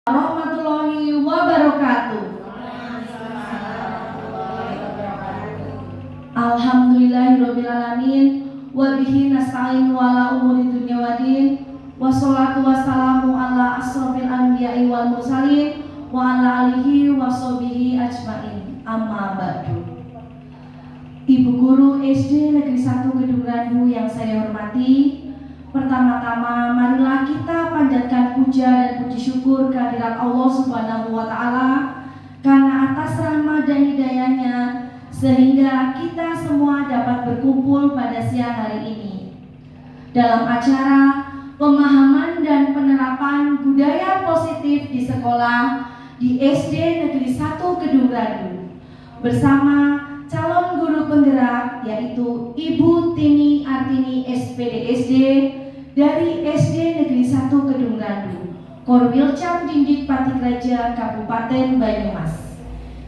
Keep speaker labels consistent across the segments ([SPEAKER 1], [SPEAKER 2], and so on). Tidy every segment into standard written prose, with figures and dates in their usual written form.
[SPEAKER 1] Warahmatullahi wabarakatuh. Alhamdulillahirrabbilalamin. Wabihi nasta'in wala umuri dunya wadin. Wassalatu wassalamu ala asrofil anbiya'i wal mursalin wa ala alihi wa sahbihi ajmain. Amma ba'du. Ibu Guru SD Negeri 1 Gedung Randu yang saya hormati, pertama-tama marilah kita panjatkan puja dan puji syukur kehadirat Allah Subhanahu wa Ta'ala karena atas rahmat dan hidayahnya sehingga kita semua dapat berkumpul pada siang hari ini dalam acara pemahaman dan penerapan budaya positif di sekolah di SD Negeri 1 Gedung Randu bersama calon guru penggerak yaitu Ibu Tini Artini SPDSD dari SD Negeri 1 Gedung Randu, Korwilcam Dindik Patikraja Kabupaten Banyumas.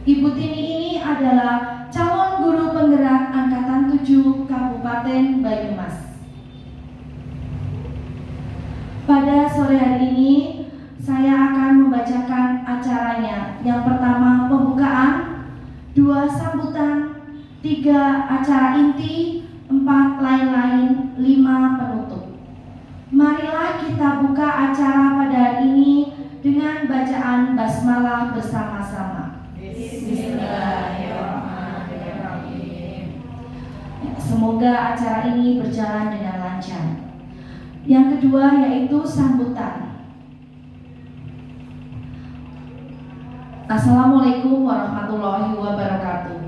[SPEAKER 1] Ibu Tini ini adalah calon guru penggerak angkatan 7 Kabupaten Banyumas. Pada sore hari ini saya akan membacakan acaranya. Yang pertama pembukaan, 2 sambutan, 3 acara inti, 4 lain-lain, 5 penutup. Marilah kita buka acara pada hari ini dengan bacaan basmalah bersama-sama. Bismillahirrahmanirrahim. Semoga acara ini berjalan dengan lancar. Yang kedua yaitu sambutan. Assalamualaikum warahmatullahi wabarakatuh.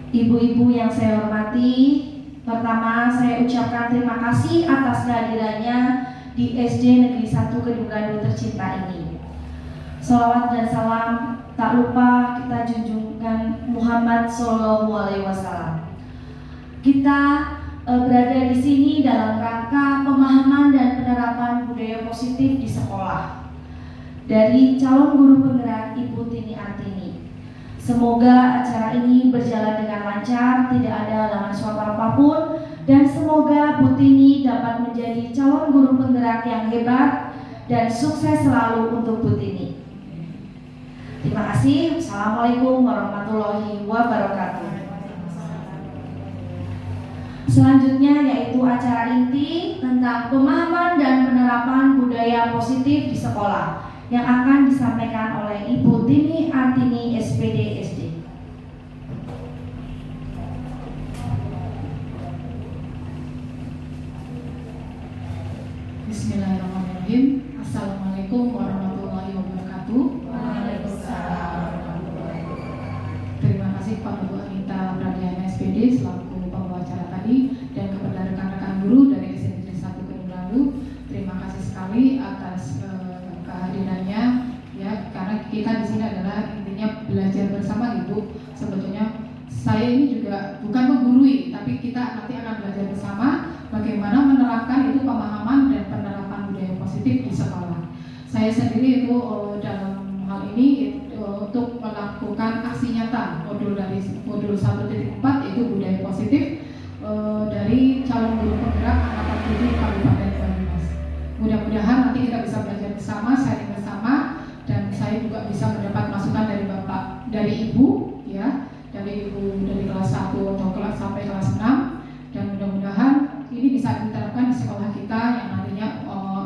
[SPEAKER 1] Ibu-ibu yang saya hormati, pertama saya ucapkan terima kasih atas kehadirannya di SD Negeri 1 Gedung Randu tercinta ini. Salawat dan salam tak lupa kita junjungkan Muhammad Sallallahu Alaihi Wasallam. Kita berada di sini dalam rangka pemahaman dan penerapan budaya positif di sekolah dari calon guru penggerak Ibu Tini Artini. Semoga acara ini berjalan dengan lancar, tidak ada halangan suatu apapun, dan semoga Bu Tini dapat menjadi calon guru penggerak yang hebat dan sukses selalu untuk Bu Tini. Terima kasih. Assalamualaikum warahmatullahi wabarakatuh. Selanjutnya yaitu acara inti tentang pemahaman dan penerapan budaya positif di sekolah yang akan disampaikan oleh Ibu Tini Artini SPD SD.
[SPEAKER 2] Bismillahirrahmanirrahim. Assalamualaikum warahmatullahi wabarakatuh.
[SPEAKER 1] Waalaikumsalam.
[SPEAKER 2] Terima kasih Pak Bu Anita Pradiana SPD selaku pembawa acara tadi dan kepada rekan-rekan guru dari SD Negeri 1 Gedung Randu. Terima kasih sekali atas kehadirannya ya, karena kita di sini adalah intinya belajar bersama Ibu. Sebetulnya saya ini juga bukan menggurui, tapi kita nanti akan belajar bersama bagaimana menerapkan itu pemahaman dan penerapan budaya positif di sekolah. Saya sendiri itu dalam hal ini untuk melakukan aksi nyata modul 1.4 yaitu budaya positif dari calon guru penggerak angkatan 7 Kabupaten Banyumas. Mudah-mudahan nanti kita bisa belajar bersama, sharing bersama, dan saya juga bisa mendapat masukan dari Bapak, dari Ibu ya, dari Ibu dari kelas 1 atau kelas sampai kelas 6, dan mudah-mudahan ini bisa diterapkan di sekolah kita yang nantinya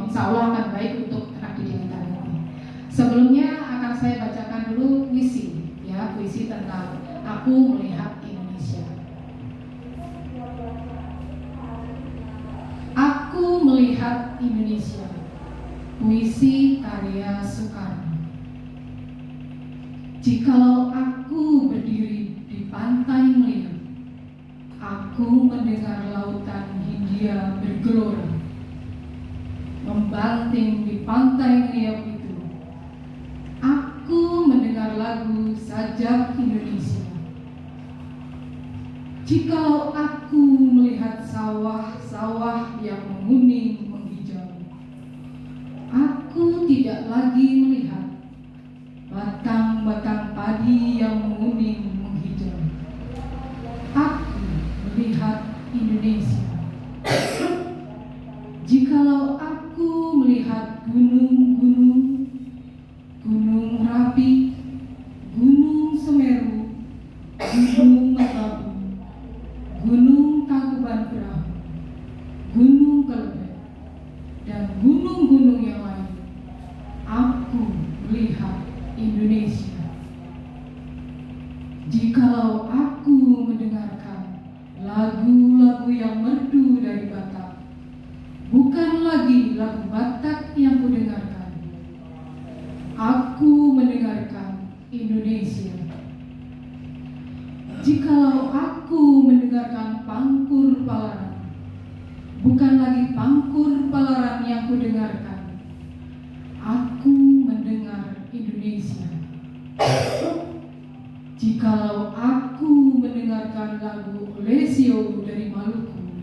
[SPEAKER 2] insya Allah akan baik untuk anak didik kita nanti. Sebelumnya akan saya bacakan dulu puisi ya, puisi tentang Aku Melihat Indonesia. Aku melihat Indonesia, puisi karya Soekarno. Jikalau aku berdiri di pantai melihat, aku mendengar lautan Hindia bergelora, membanting di pantai ngeliat itu. Aku mendengar lagu sajak Indonesia. Jikalau aku melihat sawah-sawah yang menguning menghijau, aku tidak lagi melihat batang-batang padi yang menguning menghijau. Aku melihat Indonesia. Jikalau aku Jikalau aku mendengarkan lagu-lagu yang merdu dari Batak, bukan lagi lagu Batak yang kudengarkan, aku mendengarkan Indonesia. Jikalau aku mendengarkan pangkur palaran, bukan lagi pangkur palaran yang kudengarkan, aku mendengar Indonesia. Jikalau aku mendengarkan lagu Lesio dari Maluku,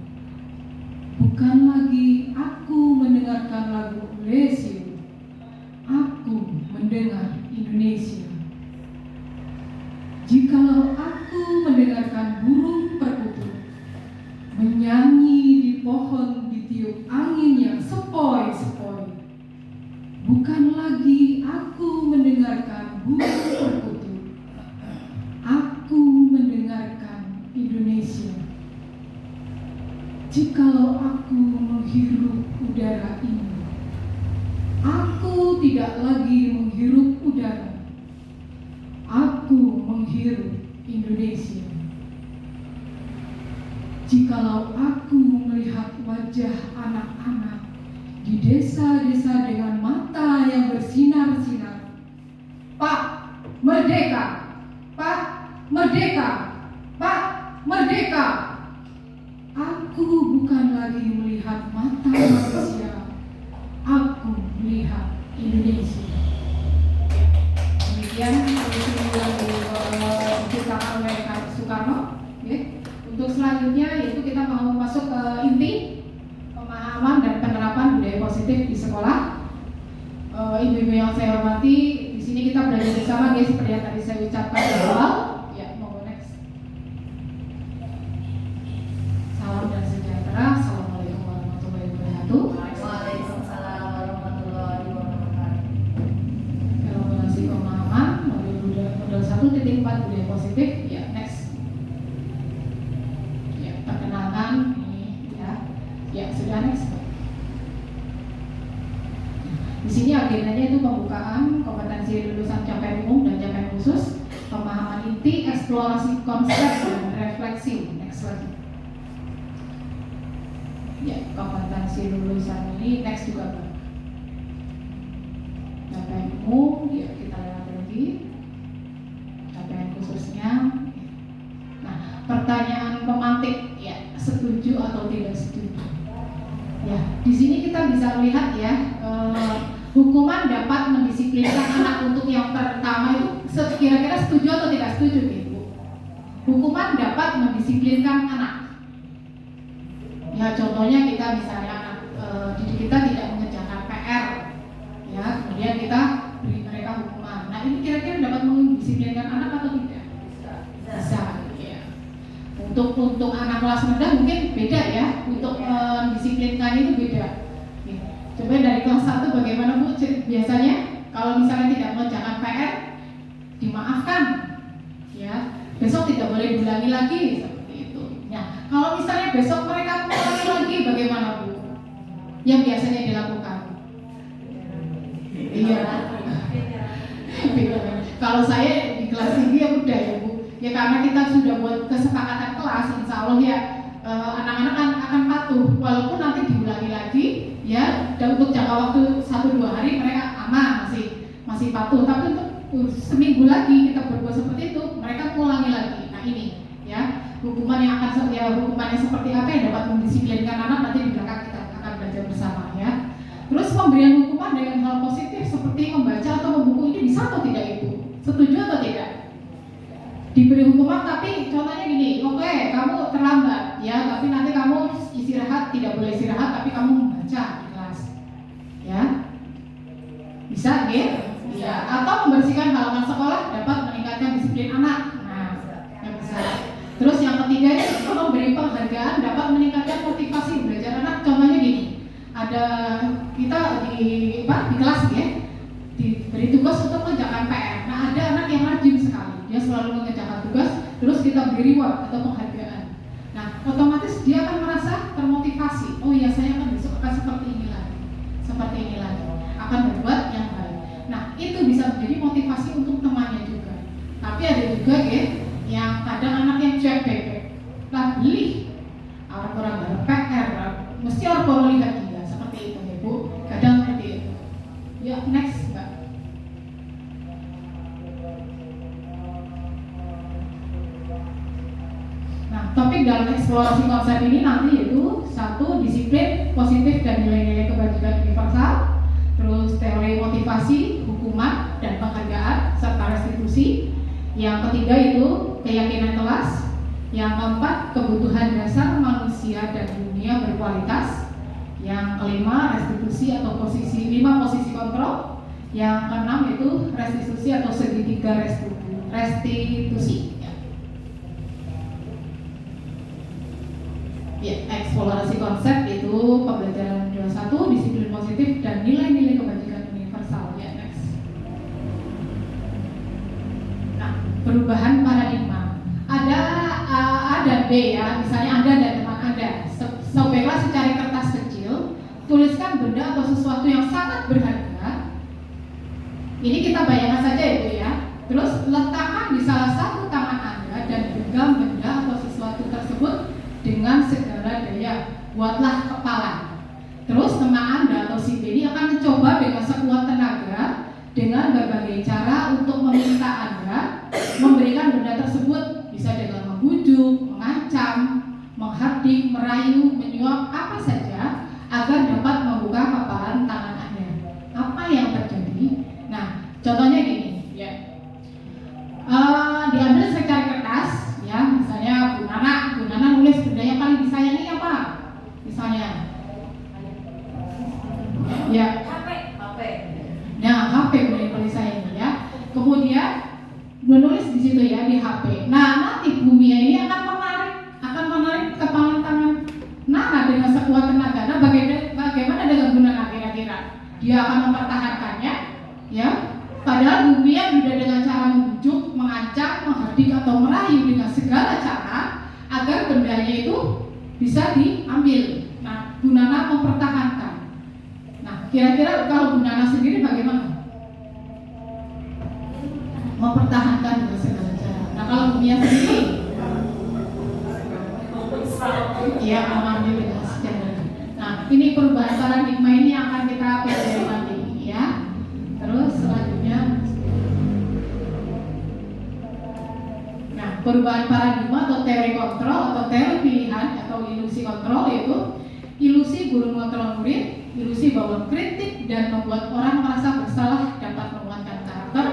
[SPEAKER 2] bukan lagi aku mendengarkan lagu Lesio, aku mendengar Indonesia. Jikalau aku mendengarkan burung perkutut menyanyi di pohon ditiup angin yang sepoi-sepoi, bukan lagi aku mendengarkan burung perkutut, aku mendengarkan Indonesia. Jikalau aku menghirup udara ini, aku tidak lagi menghirup udara, aku menghirup Indonesia. Jikalau aku melihat wajah anak-anak di desa-desa dengan mata yang bersinar-sinar, Pak, merdeka! Pak, merdeka! Pak, merdeka! Aku bukan lagi melihat mata manusia, aku melihat Indonesia. Demikian puisi yang diciptakan oleh Soekarno. Untuk selanjutnya yaitu kita mau masuk ke inti pemahaman dan penerapan budaya positif di sekolah. Ibu-ibu yang saya hormati, di sini kita belajar bersama guys, seperti yang tadi saya ucapkan di awal. Ya, mau next. Salam dan sejahtera. Assalamualaikum warahmatullahi wabarakatuh.
[SPEAKER 1] Waalaikumsalam warahmatullahi wabarakatuh.
[SPEAKER 2] Elaborasi pemahaman modul 1.4 budaya positif. Ya, next. Ya, perkenalan ini ya. Ya, sudah next. Di sini agendanya itu pembukaan, kompetensi lulusan capaian umum dan capaian khusus, pemahaman inti, eksplorasi konsep dan refleksi. Next lagi. Ya, kompetensi lulusan ini next juga Pak. Capaian umum, ya kita lihat lagi. Capaian khususnya. Nah, pertanyaan pemantik, ya setuju atau tidak setuju? Ya, di sini kita bisa melihat ya. Hukuman dapat mendisiplinkan anak untuk yang pertama itu kira-kira setuju atau tidak setuju Ibu? Hukuman dapat mendisiplinkan anak. Ya contohnya kita misalnya didik kita tidak mengerjakan PR, ya kemudian kita beri mereka hukuman. Nah ini kira-kira dapat mendisiplinkan anak atau tidak? Bisa. Ya. Untuk anak kelas rendah mungkin beda ya. Untuk mendisiplinkan itu beda. Coba dari kelas 1 bagaimana Bu biasanya kalau misalnya tidak mengerjakan PR dimaafkan ya, besok tidak boleh diulangi lagi seperti itu. Nah, kalau misalnya besok mereka mengulangi lagi bagaimana Bu? Yang biasanya dilakukan? Iya. Kalau saya di kelas tinggi ya udah ya Bu. Ya karena kita sudah buat kesepakatan kelas, insya Allah ya anak-anak akan patuh walaupun nanti diulangi lagi ya, dan untuk jangka waktu 1-2 hari mereka aman masih patuh, tapi untuk seminggu lagi kita berbuat seperti itu mereka ulangi lagi. Nah ini ya hukuman yang hukumannya seperti apa yang dapat mendisiplinkan anak, nanti di belakang kita akan belajar bersama ya. Terus pemberian hukuman dengan hal positif seperti membaca atau membuku ini bisa atau tidak Ibu? Setuju atau tidak? Diberi hukuman tapi contohnya gini, oke, kamu terlambat ya, tapi nanti kamu istirahat, tidak boleh istirahat tapi kamu membaca di kelas ya, bisa ya? Ya. Atau membersihkan halaman sekolah dapat meningkatkan disiplin anak. Nah, yang bisa. Terus yang ketiga itu memberi penghargaan dapat meningkatkan motivasi belajar anak. Contohnya gini, ada kita di kelas ya, diberi tugas untuk mengerjakan PR. Nah ada anak yang rajin sekali, dia selalu mengerjakan tugas, terus kita beri reward atau penghargaan. Nah otomatis dia akan merasa termotivasi. Oh iya, saya akan besok akan seperti ini lagi, akan berbuat yang baik. Nah itu bisa menjadi motivasi untuk temannya juga. Tapi ada juga ya sior poro lihat dia, seperti itu Ibu, kadang seperti itu. Ya, next Mbak. Nah, topik dalam eksplorasi konsep ini nanti yaitu satu, disiplin positif dan nilai-nilai kebajikan universal, terus teori motivasi, hukuman dan penghargaan serta restitusi. Yang ketiga itu keyakinan kelas. Yang keempat, kebutuhan dasar manusia dan dunia berkualitas. Yang kelima, restitusi atau posisi kontrol. Yang keenam itu restitusi atau segitiga restitusi. Ya, eksplorasi konsep itu pembelajaran 21, disiplin positif dan nilai-nilai kebajikan universal. Ya, next. Nah, perubahan paradigma. Ada B ya, misalnya Anda dan teman Anda. Sobeklah secari kertas kecil, tuliskan benda atau sesuatu yang sangat berharga. Ini kita bayangkan saja Ibu ya. Terus letakkan di salah satu tangan Anda dan genggam benda atau sesuatu tersebut dengan segala daya. Buatlah kepala. Terus teman Anda atau si B ini akan mencoba dengan sekuat tenaga dengan berbagai cara untuk meminta Anda memberikan benda tersebut, bisa dengan membujuk, mengancam, menghardik, merayu, menyuap, apa saja agar dapat membuka kepalan tangan Anda. Apa yang terjadi? Nah, contohnya gini ya. Diambil secari kertas ya, misalnya Bu Nana nulis benda yang paling disayangi apa? Misalnya ya HP. Nah, HP benda yang paling disayangi ya. Kemudian menulis di situ ya di HP. Nah, nanti Bu Mia ini akan menarik kepalan tangan Nana dengan sekuat tenaga. Nah, bagaimana dengan Bu Nana kira-kira? Dia akan mempertahankannya ya. Padahal Bu Mia sudah dengan cara membujuk, mengancam, menghardik atau merayu dengan segala cara agar bendanya itu bisa diambil. Nah, Bu Nana mempertahankan. Nah, kira-kira kalau Bu Nana sendiri bagaimana? Mempertahankan dengan segala cara. Nah, kalau Bu Mia sendiri, ya mengambil dengan segala. Nah, ini perubahan paradigma ini yang akan kita pelajari nanti, ya. Terus selanjutnya, nah, perubahan paradigma atau teori kontrol atau teori pilihan atau ilusi kontrol yaitu ilusi guru mengontrol murid, ilusi bahwa kritik dan membuat orang merasa bersalah dapat menguatkan karakter.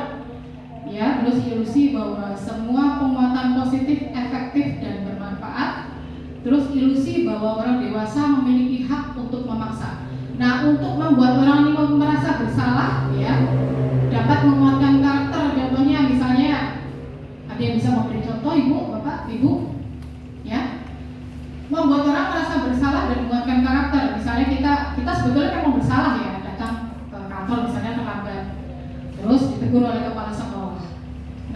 [SPEAKER 2] Ya, terus ilusi bahwa semua penguatan positif efektif dan bermanfaat. Terus ilusi bahwa orang dewasa memiliki hak untuk memaksa. Nah, untuk membuat orang ini merasa bersalah, ya, dapat menguatkan karakter. Contohnya, misalnya, ada yang bisa memberi contoh, Ibu, Bapak, Ibu, ya, membuat orang merasa bersalah dan menguatkan karakter. Misalnya kita sebetulnya memang bersalah ya, datang ke kantor misalnya terlambat, terus ditegur oleh kepala sekolah.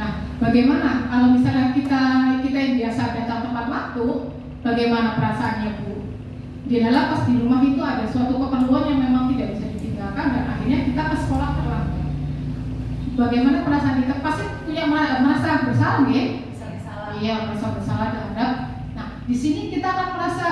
[SPEAKER 2] Nah, bagaimana kalau misalnya kita yang biasa datang tepat waktu, bagaimana perasaannya Bu? Dialah pas di rumah itu ada suatu keperluan yang memang tidak bisa ditinggalkan dan akhirnya kita ke sekolah terlambat. Bagaimana perasaan kita? Pasti punya merasa bersalah, ya? Iya, merasa bersalah terhadap. Nah, di sini kita akan merasa,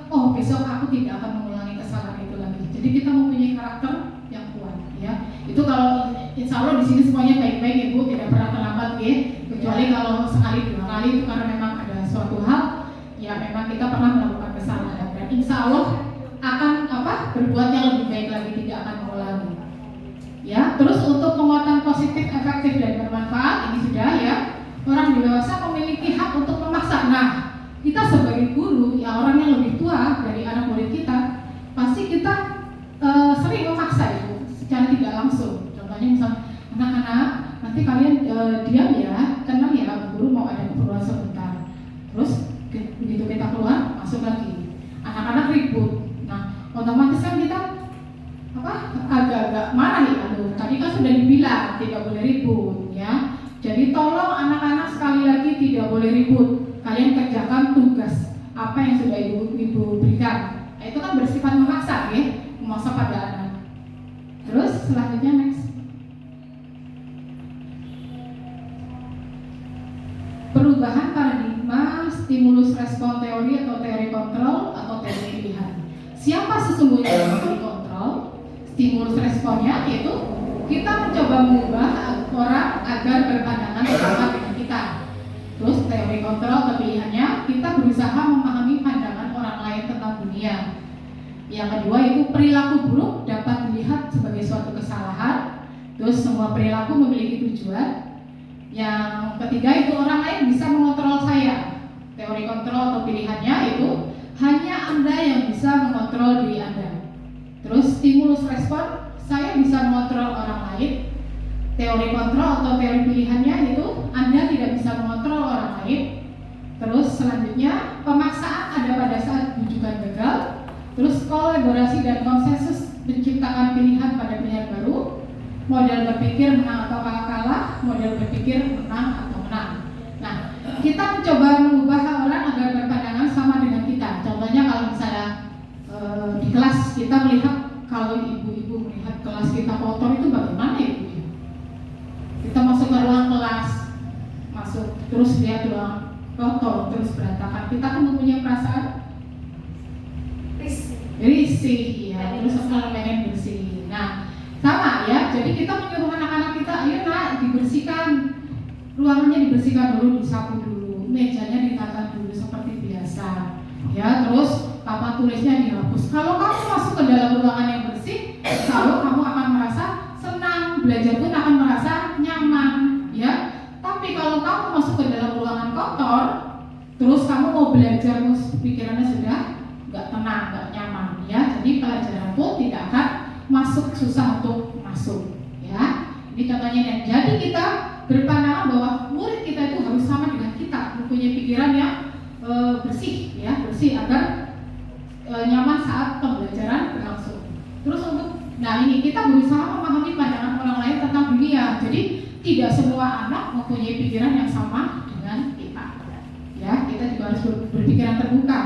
[SPEAKER 2] oh besok aku tidak akan mengulangi kesalahan itu lagi. Jadi kita mempunyai karakter yang kuat, ya. Itu kalau insya Allah di sini semuanya baik-baik, Ibu, tidak pernah terlambat, ya. Kecuali kalau sekali dua kali itu karena memang ada suatu hal, ya memang kita pernah melakukan kesalahan. Dan insya Allah akan berbuat yang lebih baik lagi, tidak akan mengulangi. Ya, terus untuk penguatan positif, efektif dan bermanfaat ini sudah ya. Orang dewasa memiliki hak untuk memaksa. Nah, kita sebagai guru, ya orang yang lebih tua dari anak murid kita, pasti kita sering memaksa itu secara tidak langsung. Contohnya misal, anak-anak, nanti kalian diam ya, tenang ya, guru mau ada keperluan sebentar. Terus begitu kita keluar, masuk lagi. Anak-anak ribut. Nah, otomatis kan kita agak-agak marah ya. Aduh, tadi kan sudah dibilang tidak boleh ribut, ya. Jadi tolong anak-anak sekali lagi tidak boleh ribut. Kalian kerjakan tugas apa yang sudah ibu berikan. Nah, itu kan bersifat memaksa, ya, memaksa pada anak. Terus selanjutnya next. Perubahan paradigma stimulus respon teori atau teori kontrol atau teori pilihan. siapa sesungguhnya yang harus dikontrol, stimulus responnya yaitu kita mencoba mengubah orang agar berpandangan sama dengan kita. Terus teori kontrol atau pilihannya, kita berusaha memahami pandangan orang lain tentang dunia. Yang kedua itu perilaku buruk dapat dilihat sebagai suatu kesalahan. Terus semua perilaku memiliki tujuan. Yang ketiga itu orang lain bisa mengontrol saya. Teori kontrol atau pilihannya itu hanya Anda yang bisa mengontrol diri Anda. Terus stimulus respon, saya bisa mengontrol orang lain. Teori kontrol atau teori pilihannya itu Anda tidak bisa mengontrol orang lain. Terus selanjutnya pemaksaan ada pada saat rujukan gagal. Terus kolaborasi dan konsensus menciptakan pilihan pada pilihan baru. Model berpikir menang atau kalah, model berpikir menang atau menang. Nah, kita mencoba mengubah orang agar berpandangan sama dengan kita. Contohnya kalau misalnya di kelas kita melihat, kalau ibu-ibu melihat kelas kita kotor itu bagaimana ibu? Kita masuk ke ruang kelas, masuk terus lihat ruang kotor, terus berantakan. Kita kan mempunyai perasaan risih, ya. Terus sekarang pengen bersih. Nah, sama ya. Jadi kita menyuruh anak-anak kita, ayo nak dibersihkan, ruangannya dibersihkan dulu, disapu dulu, mejanya ditata dulu seperti biasa. Ya, terus papan tulisnya dihapus. Kalau kamu masuk ke dalam ruangan yang bersih, kalau kamu akan merasa senang, belajar pun akan merasa nyaman, ya. Tapi kalau kamu masuk ke dalam ruangan kotor, terus kamu mau belajar, terus pikirannya sudah nggak tenang, nggak nyaman, ya. Jadi pelajaran pun tidak akan masuk, susah untuk masuk, ya. Ini contohnya. Dan jadi kita berpandangan bahwa murid kita itu harus sama dengan kita, mempunyai pikiran yang bersih, ya, bersih agar nyaman saat pembelajaran berlangsung. Terus nah ini kita berusaha memahami pandangan orang lain tentang dunia. Jadi tidak semua anak mempunyai pikiran yang sama dengan kita. Ya, kita juga harus berpikiran terbuka.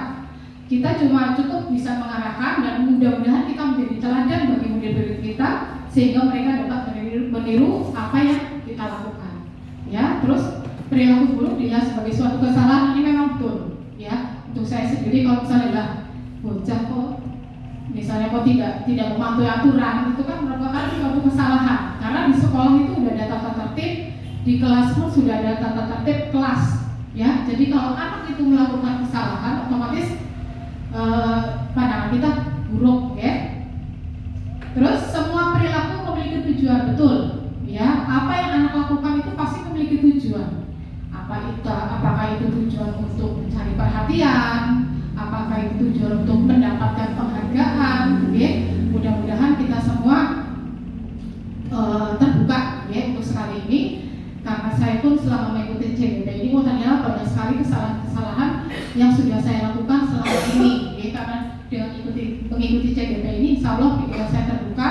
[SPEAKER 2] Kita cuma cukup bisa mengarahkan dan mudah-mudahan kita menjadi teladan bagi murid-murid kita sehingga mereka dapat meniru apa yang kita lakukan. Ya, terus perilaku buruk dilihat sebagai suatu kesalahan, ini memang betul. Ya, untuk saya sendiri kalau misalnya lah bocah kok misalnya kok tidak mematuhi aturan, itu kan merupakan suatu kesalahan. Karena di sekolah itu sudah ada tata tertib, di kelas pun sudah ada tata tertib kelas. Ya, jadi kalau anak itu melakukan kesalahan, otomatis pandangan kita buruk, ya. Terus semua perilaku memiliki tujuan, betul. Ya, apa yang anak lakukan itu pasti memiliki tujuan. Apakah itu tujuan untuk mencari perhatian? Apakah itu tujuan untuk mendapatkan penghargaan? Ya, mudah-mudahan kita semua terbuka, ya, untuk sekali ini. Karena saya pun selama mengikuti CGP ini mau tanya banyak sekali kesalahan yang sudah saya lakukan selama ini. Ya, karena dengan mengikuti CGP ini, insya Allah pikiran saya terbuka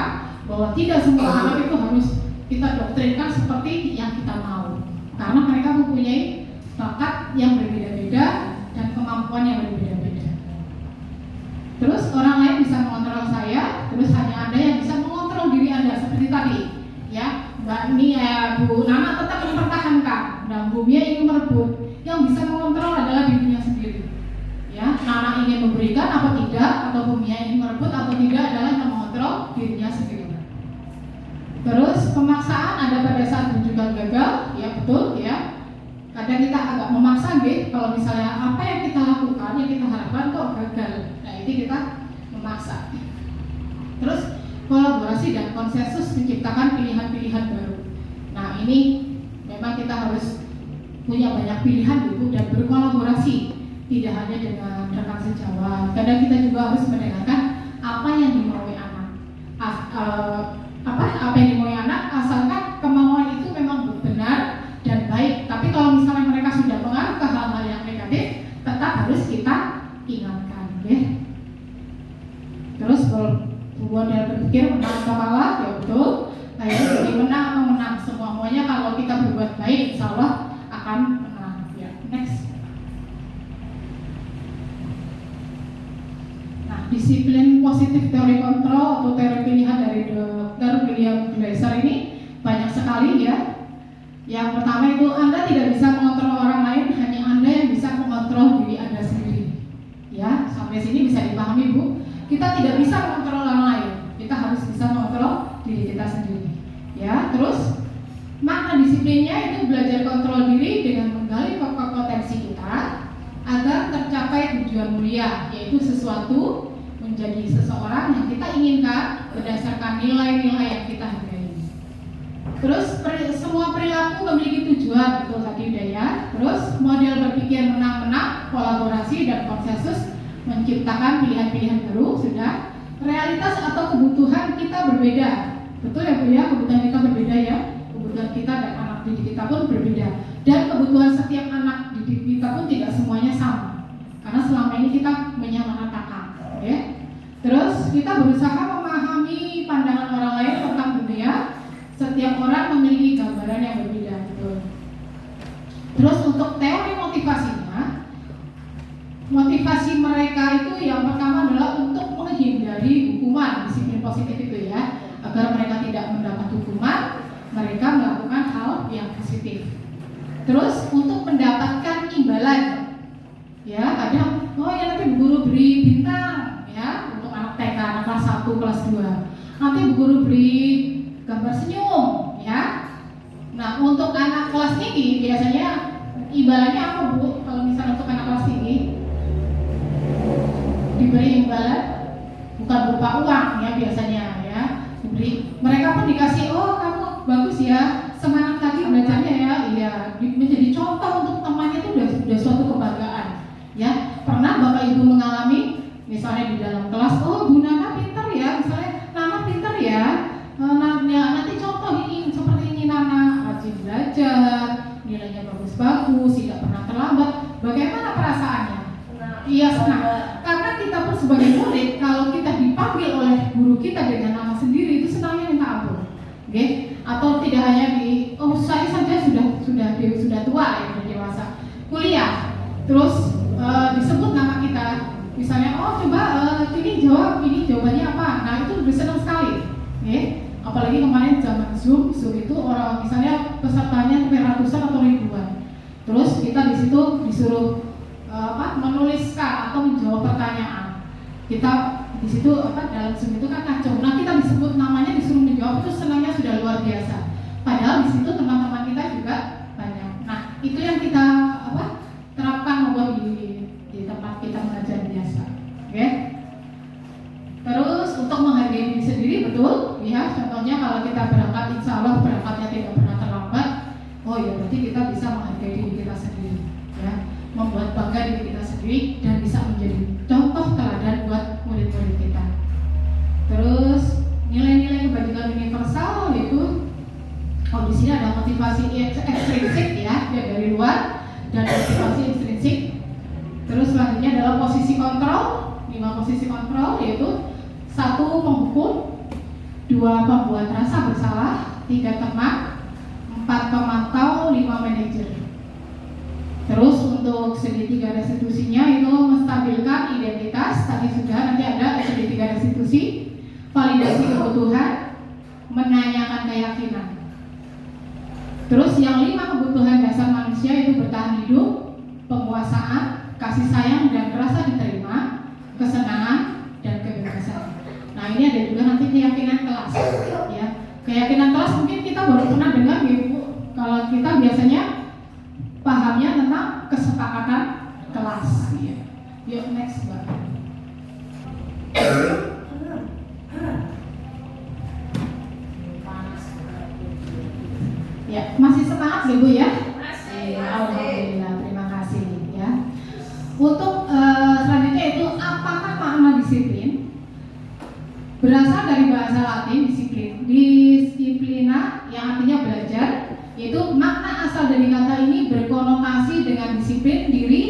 [SPEAKER 2] bahwa tidak semua anak itu harus kita doktrinkan seperti yang kita mau. Karena mereka mempunyai bakat yang berbeda-beda dan kemampuan yang berbeda-beda. Terus orang lain bisa mengontrol saya, terus hanya Anda yang bisa mengontrol diri Anda seperti tadi, ya. Mbak ini Bu Nana tetap mempertahankan dan Bu Mia ingin merebut. Yang bisa mengontrol adalah dirinya sendiri. Ya, Nana ingin memberikan apa tidak, atau Bu Mia ingin merebut atau tidak adalah yang mengontrol dirinya sendiri. Terus pemaksaan ada pada saat rujukan gagal, ya betul, ya. Kadang kita agak memaksa, gitu. Kalau misalnya apa yang kita lakukan, yang kita harapkan kok gagal, nah itu kita memaksa. Terus kolaborasi dan konsensus menciptakan pilihan-pilihan baru. Nah ini memang kita harus punya banyak pilihan gitu dan berkolaborasi, tidak hanya dengan rekan sejawat. Kadang kita juga harus mendengarkan apa yang dimaui anak. Apa yang dimaui anak, asalkan kemauan itu memang benar dan baik. Tapi kalau misalnya mereka sudah mengarah ke hal-hal yang negatif, tetap harus kita ingatkan, ya. Terus model berpikir menang atau kalah, ya betul. Kayak jadi menang atau menang, semuanya kalau kita berbuat baik, insya Allah akan menang. Ya, next. Nah, disiplin positif teori kontrol atau teori pilihan dari Dr. William Gleiser ini banyak sekali, ya. Yang pertama itu Anda tidak bisa mengontrol orang lain, hanya Anda yang bisa mengontrol diri Anda sendiri. Ya, sampai sini bisa dipahami, Bu. Kita tidak tidak bisa mengontrol orang lain, kita harus bisa mengontrol diri kita sendiri. Ya, terus makna disiplinnya itu belajar kontrol diri dengan menggali potensi kita agar tercapai tujuan mulia, yaitu sesuatu menjadi seseorang yang kita inginkan berdasarkan nilai-nilai yang kita hargai. Terus semua perilaku memiliki tujuan, betul tadi udah ya. Terus model berpikir menang-menang, kolaborasi dan konsensus menciptakan pilihan-pilihan baru, sudah. Realitas atau kebutuhan kita berbeda, betul ya Bu ya, kebutuhan kita berbeda ya. Kebutuhan kita dan anak didik kita pun berbeda, dan kebutuhan setiap anak didik kita pun tidak semuanya sama, karena selama ini kita menyamaratakan, ya. Terus kita berusaha memahami pandangan orang lain tentang dunia. Setiap orang memiliki gambaran yang berbeda, betul. Terus untuk teori motivasinya, motivasi mereka itu yang pertama adalah untuk menghindari hukuman, disiplin positif itu ya, agar mereka tidak mendapat hukuman, mereka melakukan hal yang positif. Terus untuk mendapatkan imbalan, ya kadang ya nanti Bu Guru beri bintang ya untuk anak TK, anak kelas 1, kelas 2. Nanti Bu Guru beri gambar senyum ya. Nah untuk anak kelas tinggi biasanya imbalannya apa Bu? Kalau misalnya untuk anak kelas tinggi diberi imbalan bukan berupa uang ya biasanya ya, diberi, mereka pun dikasih, oh kamu bagus ya, semangat lagi belajarnya ya, iya, menjadi contoh untuk temannya itu udah suatu kebanggaan ya. Pernah Bapak Ibu mengalami misalnya di dalam kelas, oh Bu Nana pintar ya, misalnya Nana pintar ya, nanti contoh ini seperti ini, Nana rajin belajar, nilainya bagus-bagus, tidak pernah terlambat. Bagaimana perasaannya? Iya senang. Karena kita pun sebagai murid, kalau kita dipanggil oleh guru kita dengan nama sendiri itu senangnya minta ampun, oke? Atau tidak hanya saya saja sudah tua ya, sudah dewasa, kuliah, terus disebut nama kita, misalnya coba ini jawabannya apa? Nah itu udah senang sekali, oke? Apalagi kemarin zaman Zoom itu orang misalnya pesertanya ratusan atau ribuan, terus kita di situ disuruh menuliskan atau menjawab pertanyaan. Kita di situ dalam Zoom itu kan kacau. Nah kita disebut namanya, disuruh menjawab, itu senangnya sudah luar biasa. Padahal di situ teman-teman kita juga banyak. Nah itu yang kita terapkan di tempat kita mengajar biasa. Oke? Terus untuk menghargai diri sendiri, betul ya. Contohnya kalau kita berangkat, insya Allah berangkatnya tidak pernah terlambat. Oh ya berarti kita bisa menghargai diri kita sendiri ya, membuat bangga diri kita sendiri dan bisa menjadi contoh teladan buat murid-murid kita. Terus nilai-nilai kebajikan universal yaitu di sini ada motivasi ekstrinsik ya dari luar dan motivasi intrinsik. Terus selanjutnya adalah posisi kontrol, 5 posisi kontrol yaitu 1 menghukum, 2 membuat rasa bersalah, 3 teman, 4 pemantau, 5 manajer. Terus untuk segitiga restitusinya itu menstabilkan identitas, tadi sudah, nanti ada segitiga restitusi, validasi kebutuhan, menanyakan keyakinan. Terus yang 5 kebutuhan dasar manusia itu bertahan hidup, penguasaan, kasih sayang dan rasa diterima, kesenangan dan kebebasan. Nah ini ada juga nanti keyakinan kelas ya. Keyakinan kelas mungkin kita baru pernah dengar ya Bu. Kalau kita biasanya pahamnya tentang kesepakatan kelas ya. Yuk next Mbak. Ya, masih semangat ya Bu ya? Masih. Alhamdulillah, terima kasih ya. Untuk selanjutnya itu apakah makna disiplin? Berasal dari bahasa Latin disiplin, disiplina yang artinya belajar, yaitu makna asal dari kata ini berkonotasi dengan disiplin diri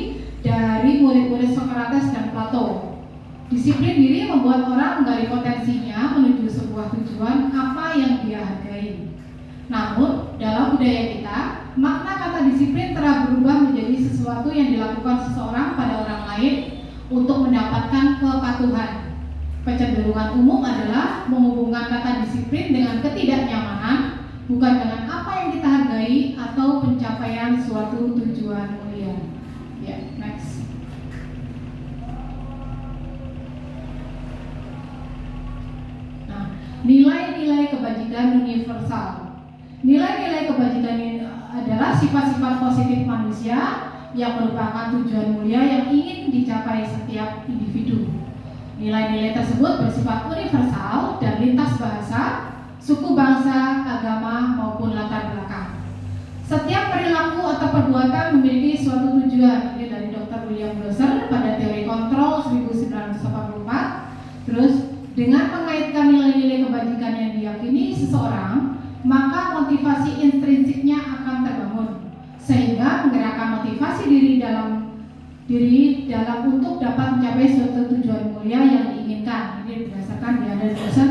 [SPEAKER 2] dari murid-murid Socrates dan Plato. Disiplin diri membuat orang menggali potensinya menuju sebuah tujuan apa yang dia hargai. Namun dalam budaya kita, makna kata disiplin telah berubah menjadi sesuatu yang dilakukan seseorang pada orang lain untuk mendapatkan kepatuhan. Kecenderungan umum adalah menghubungkan kata disiplin dengan ketidaknyamanan, bukan dengan apa yang kita hargai atau pencapaian suatu tujuan mulia. Ya, next. nilai-nilai kebajikan universal. Nilai-nilai kebajikan ini adalah sifat-sifat positif manusia yang merupakan tujuan mulia yang ingin dicapai setiap individu. Nilai-nilai tersebut bersifat universal dan lintas bahasa, suku, bangsa, agama, maupun latar belakang. Setiap perilaku atau perbuatan memiliki suatu tujuan. Ini dari Dr. William Glasser pada teori kontrol 1984. Terus, dengan mengaitkan nilai-nilai kebajikan yang diyakini seseorang, maka motivasi intrinsiknya akan terbangun, sehingga menggerakkan motivasi diri dalam untuk dapat mencapai suatu tujuan mulia yang diinginkan. Ini berdasarkan di Anderson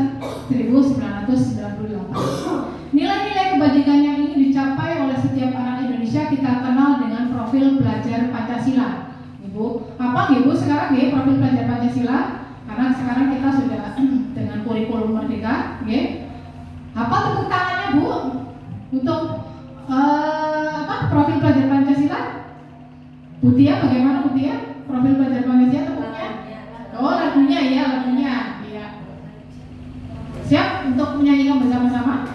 [SPEAKER 2] 1998. Nilai-nilai kebajikan yang ingin dicapai oleh setiap anak Indonesia kita kenal dengan profil pelajar Pancasila. Ibu, apa Ibu sekarang ya profil pelajar Pancasila? Karena sekarang kita sudah dengan kurikulum merdeka, ya. Apa tepuk tangannya Bu untuk profil pelajar Pancasila? Butia, bagaimana Butia? Profil pelajar Pancasila tepuknya? Oh, lagunya ya, lagunya. Ya. Siap untuk menyanyikan bersama-sama?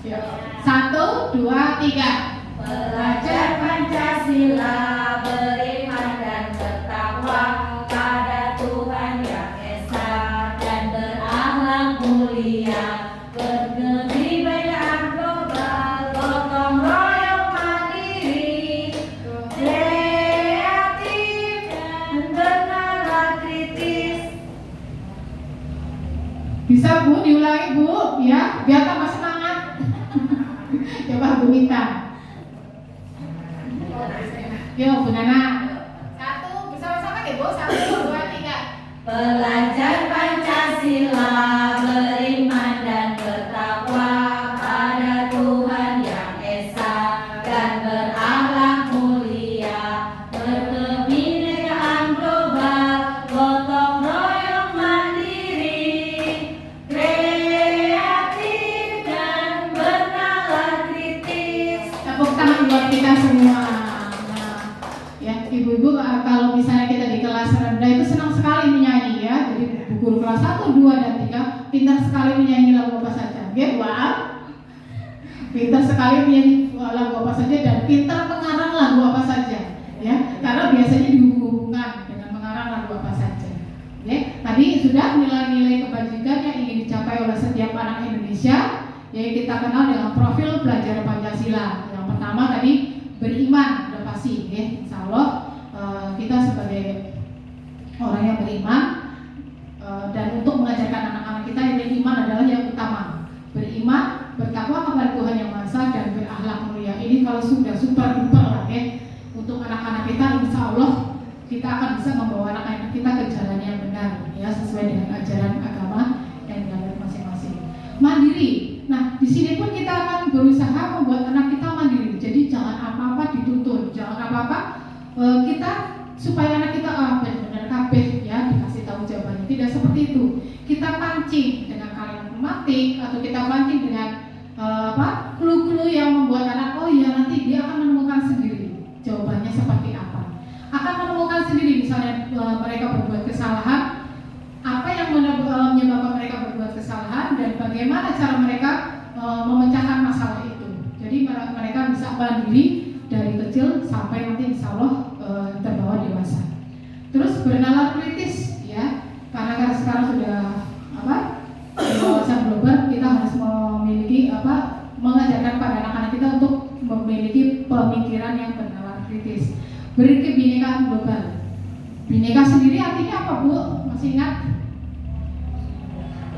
[SPEAKER 2] Ya. 1, 2, 3.
[SPEAKER 1] Pelajar Pancasila beriman dan bertakwa pada Tuhan Yang Esa dan berakhlak mulia, berkebinekaan global, gotong royong mandiri, kreatif dan bernalar kritis.
[SPEAKER 2] Bisa Bu, diulangi Bu, ya, biar tambah semangat. Coba Bu Mita. Yo, Bu Nana. 1, bersama-sama ya Bu. 1, 2, 3.
[SPEAKER 1] Pelajar Pancasila beriman dan bertakwa pada Tuhan Yang Esa dan berakhlak mulia, berkebinekaan global, gotong royong mandiri, kreatif dan bernalar kritis.
[SPEAKER 2] Tepuk tangan buat kita semua. Ya, ibu-ibu kalau misalnya kita di kelas rendah itu senang sekali menyanyi ya. Jadi guru kelas 1, 2, dan 3 pintar sekali menyanyi lagu apa saja. Oke, wow. Pintar sekali menyanyi lagu apa saja dan pintar mengarang lagu apa saja. Ya, karena biasanya dihubungkan dengan mengarang lagu apa saja. Oke, tadi sudah nilai-nilai kebajikan yang ingin dicapai oleh setiap anak Indonesia yang kita kenal dengan profil pelajar Pancasila. Yang pertama tadi beriman, udah pasti ya. Insya Allah kita sebagai orang yang beriman dan untuk mengajarkan anak-anak kita ini iman adalah yang utama. Beriman, bertakwa kepada Tuhan Yang Maha Esa dan berakhlak mulia. Ini kalau sudah super duper lah ya. Untuk anak-anak kita insya Allah kita akan bisa membawa anak-anak kita ke jalan yang benar ya, sesuai dengan ajaran agama yang dianut masing-masing. Mandiri. Nah, di sini pun kita akan berusaha membuat anak kita mandiri. Jadi jangan apa-apa dituntun, jangan apa-apa kita supaya anak kita benar-benar kabeh ya dikasih tahu jawabannya. Tidak seperti itu. Kita pancing dengan kalimat mematik atau kita pancing dengan clue-clue yang membuat anak oh ya nanti dia akan menemukan sendiri jawabannya seperti apa. Akan menemukan sendiri misalnya mereka berbuat kesalahan, apa yang menyebabkan mereka berbuat kesalahan dan bagaimana cara mereka memecahkan masalah itu. Jadi mereka bisa mandiri dari kecil sampai nanti insya Allah terbawa dewasa. Terus bernalar kritis ya, karena sekarang sudah wawasan global, kita harus memiliki mengajarkan pada anak-anak kita untuk memiliki pemikiran yang bernalar kritis. Berkebinekaan global. Bineka sendiri artinya apa Bu? Masih ingat?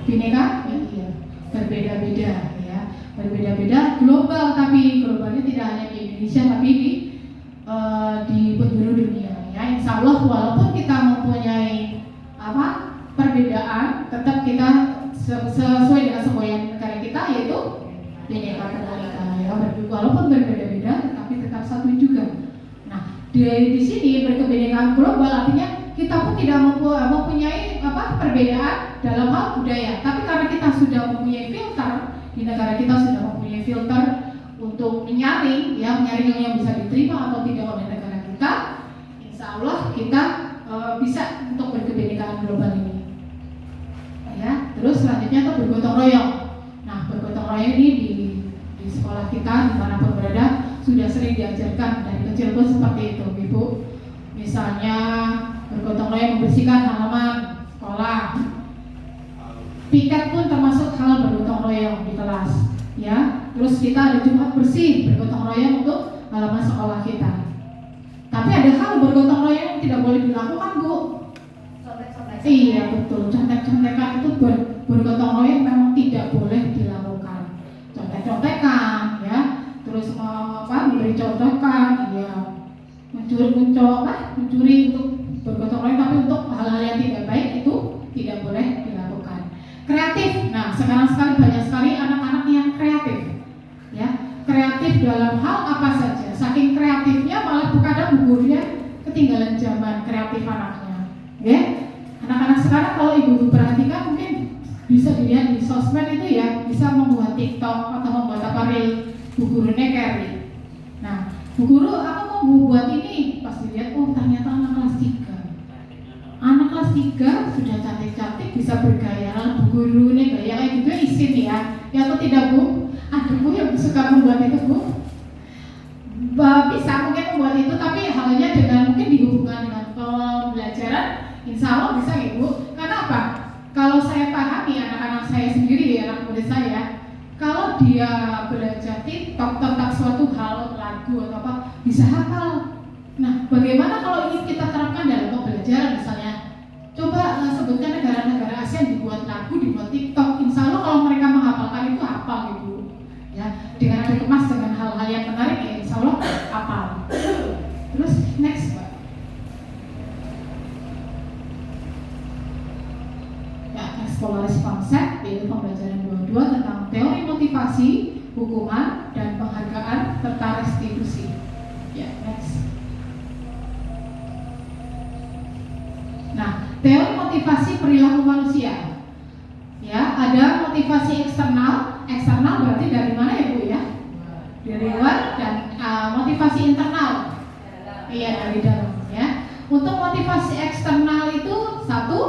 [SPEAKER 2] Bineka? Iya. Berbeda-beda ya. Berbeda-beda global, tapi globalnya tidak hanya di Indonesia tapi di penjuru dunia ya. Insya Allah walaupun kita mempunyai perbedaan, tetap kita sesuai dengan semboyan negara kita yaitu Bineka Tunggal Ika ya. Walaupun berbeda-beda tetapi tetap satu juga. Nah, di sini berkebinekaan global artinya kita pun tidak mempunyai perbedaan dalam hal budaya, tapi karena kita sudah mempunyai filter di negara kita sudah mempunyai filter untuk menyaring yang bisa diterima atau tidak oleh negara kita. Insya Allah kita bisa untuk berkebinekaan global ini. Ya, terus selanjutnya kreatifnya itu bergotong royong. Nah, bergotong royong ini di sekolah kita dimanapun berada sudah sering diajarkan dari kecil pun seperti itu, Ibu. Misalnya bergotong royong membersihkan halaman sekolah. Piket pun termasuk hal bergotong royong di kelas, ya. Terus kita ada Jumat bersih bergotong royong untuk halaman sekolah kita. Tapi ada hal bergotong royong yang tidak boleh dilakukan, Bu. Iya betul, contek-contekan itu bergotong royong memang tidak boleh dilakukan. Contek-contekan, ya. Terus memberi contohkan, ya. Mencuri untuk bergotong royong, tapi untuk hal-hal yang tidak baik itu tidak boleh dilakukan. Kreatif, nah sekarang sekali banyak sekali anak-anak yang kreatif, ya. Kreatif dalam hal apa saja. Saking kreatifnya malah kadang gurunya ketinggalan zaman kreatif anaknya, ya. Anak-anak sekarang kalau ibu perhatikan mungkin bisa dilihat di sosmed itu ya, bisa membuat TikTok atau membuat apa reel. Bu gurunya carry. Nah, Bu guru aku mau buat ini, pas dilihat oh ternyata anak kelas 3. Anak kelas 3 sudah cantik-cantik bisa bergaya. Bu guru ini gaya kayak gitu isin ya. Ya atau tidak Bu? Ada Bu yang suka membuat itu Bu? Bisa mungkin membuat itu, tapi halnya dengan mungkin dihubungkan dengan pembelajaran, insya Allah bisa ya Bu. Karena apa? Kalau saya pahami anak-anak saya sendiri, anak murid saya, kalau dia belajar TikTok tentang suatu hal, lagu atau apa, bisa hafal. Nah, bagaimana kalau ini kita terapkan dalam pembelajaran misalnya? Coba sebutkan negara-negara ASEAN dibuat lagu, dibuat TikTok. Insya Allah kalau mereka menghafalkan itu hafal gitu. Ya, dengan dikemas dengan hal-hal yang menarik ya insya Allah hafal. Terus next Pak. Ya, eksplorasi konsep yaitu pembelajaran 22 tentang teori motivasi, hukuman, dan penghargaan serta restitusi. Ya, next. Nah, teori motivasi perilaku manusia. Ya, ada motivasi eksternal. Eksternal berarti dari mana ya Bu ya? Dari luar. Dan motivasi internal. Iya, dari dalam ya. Untuk motivasi eksternal itu satu,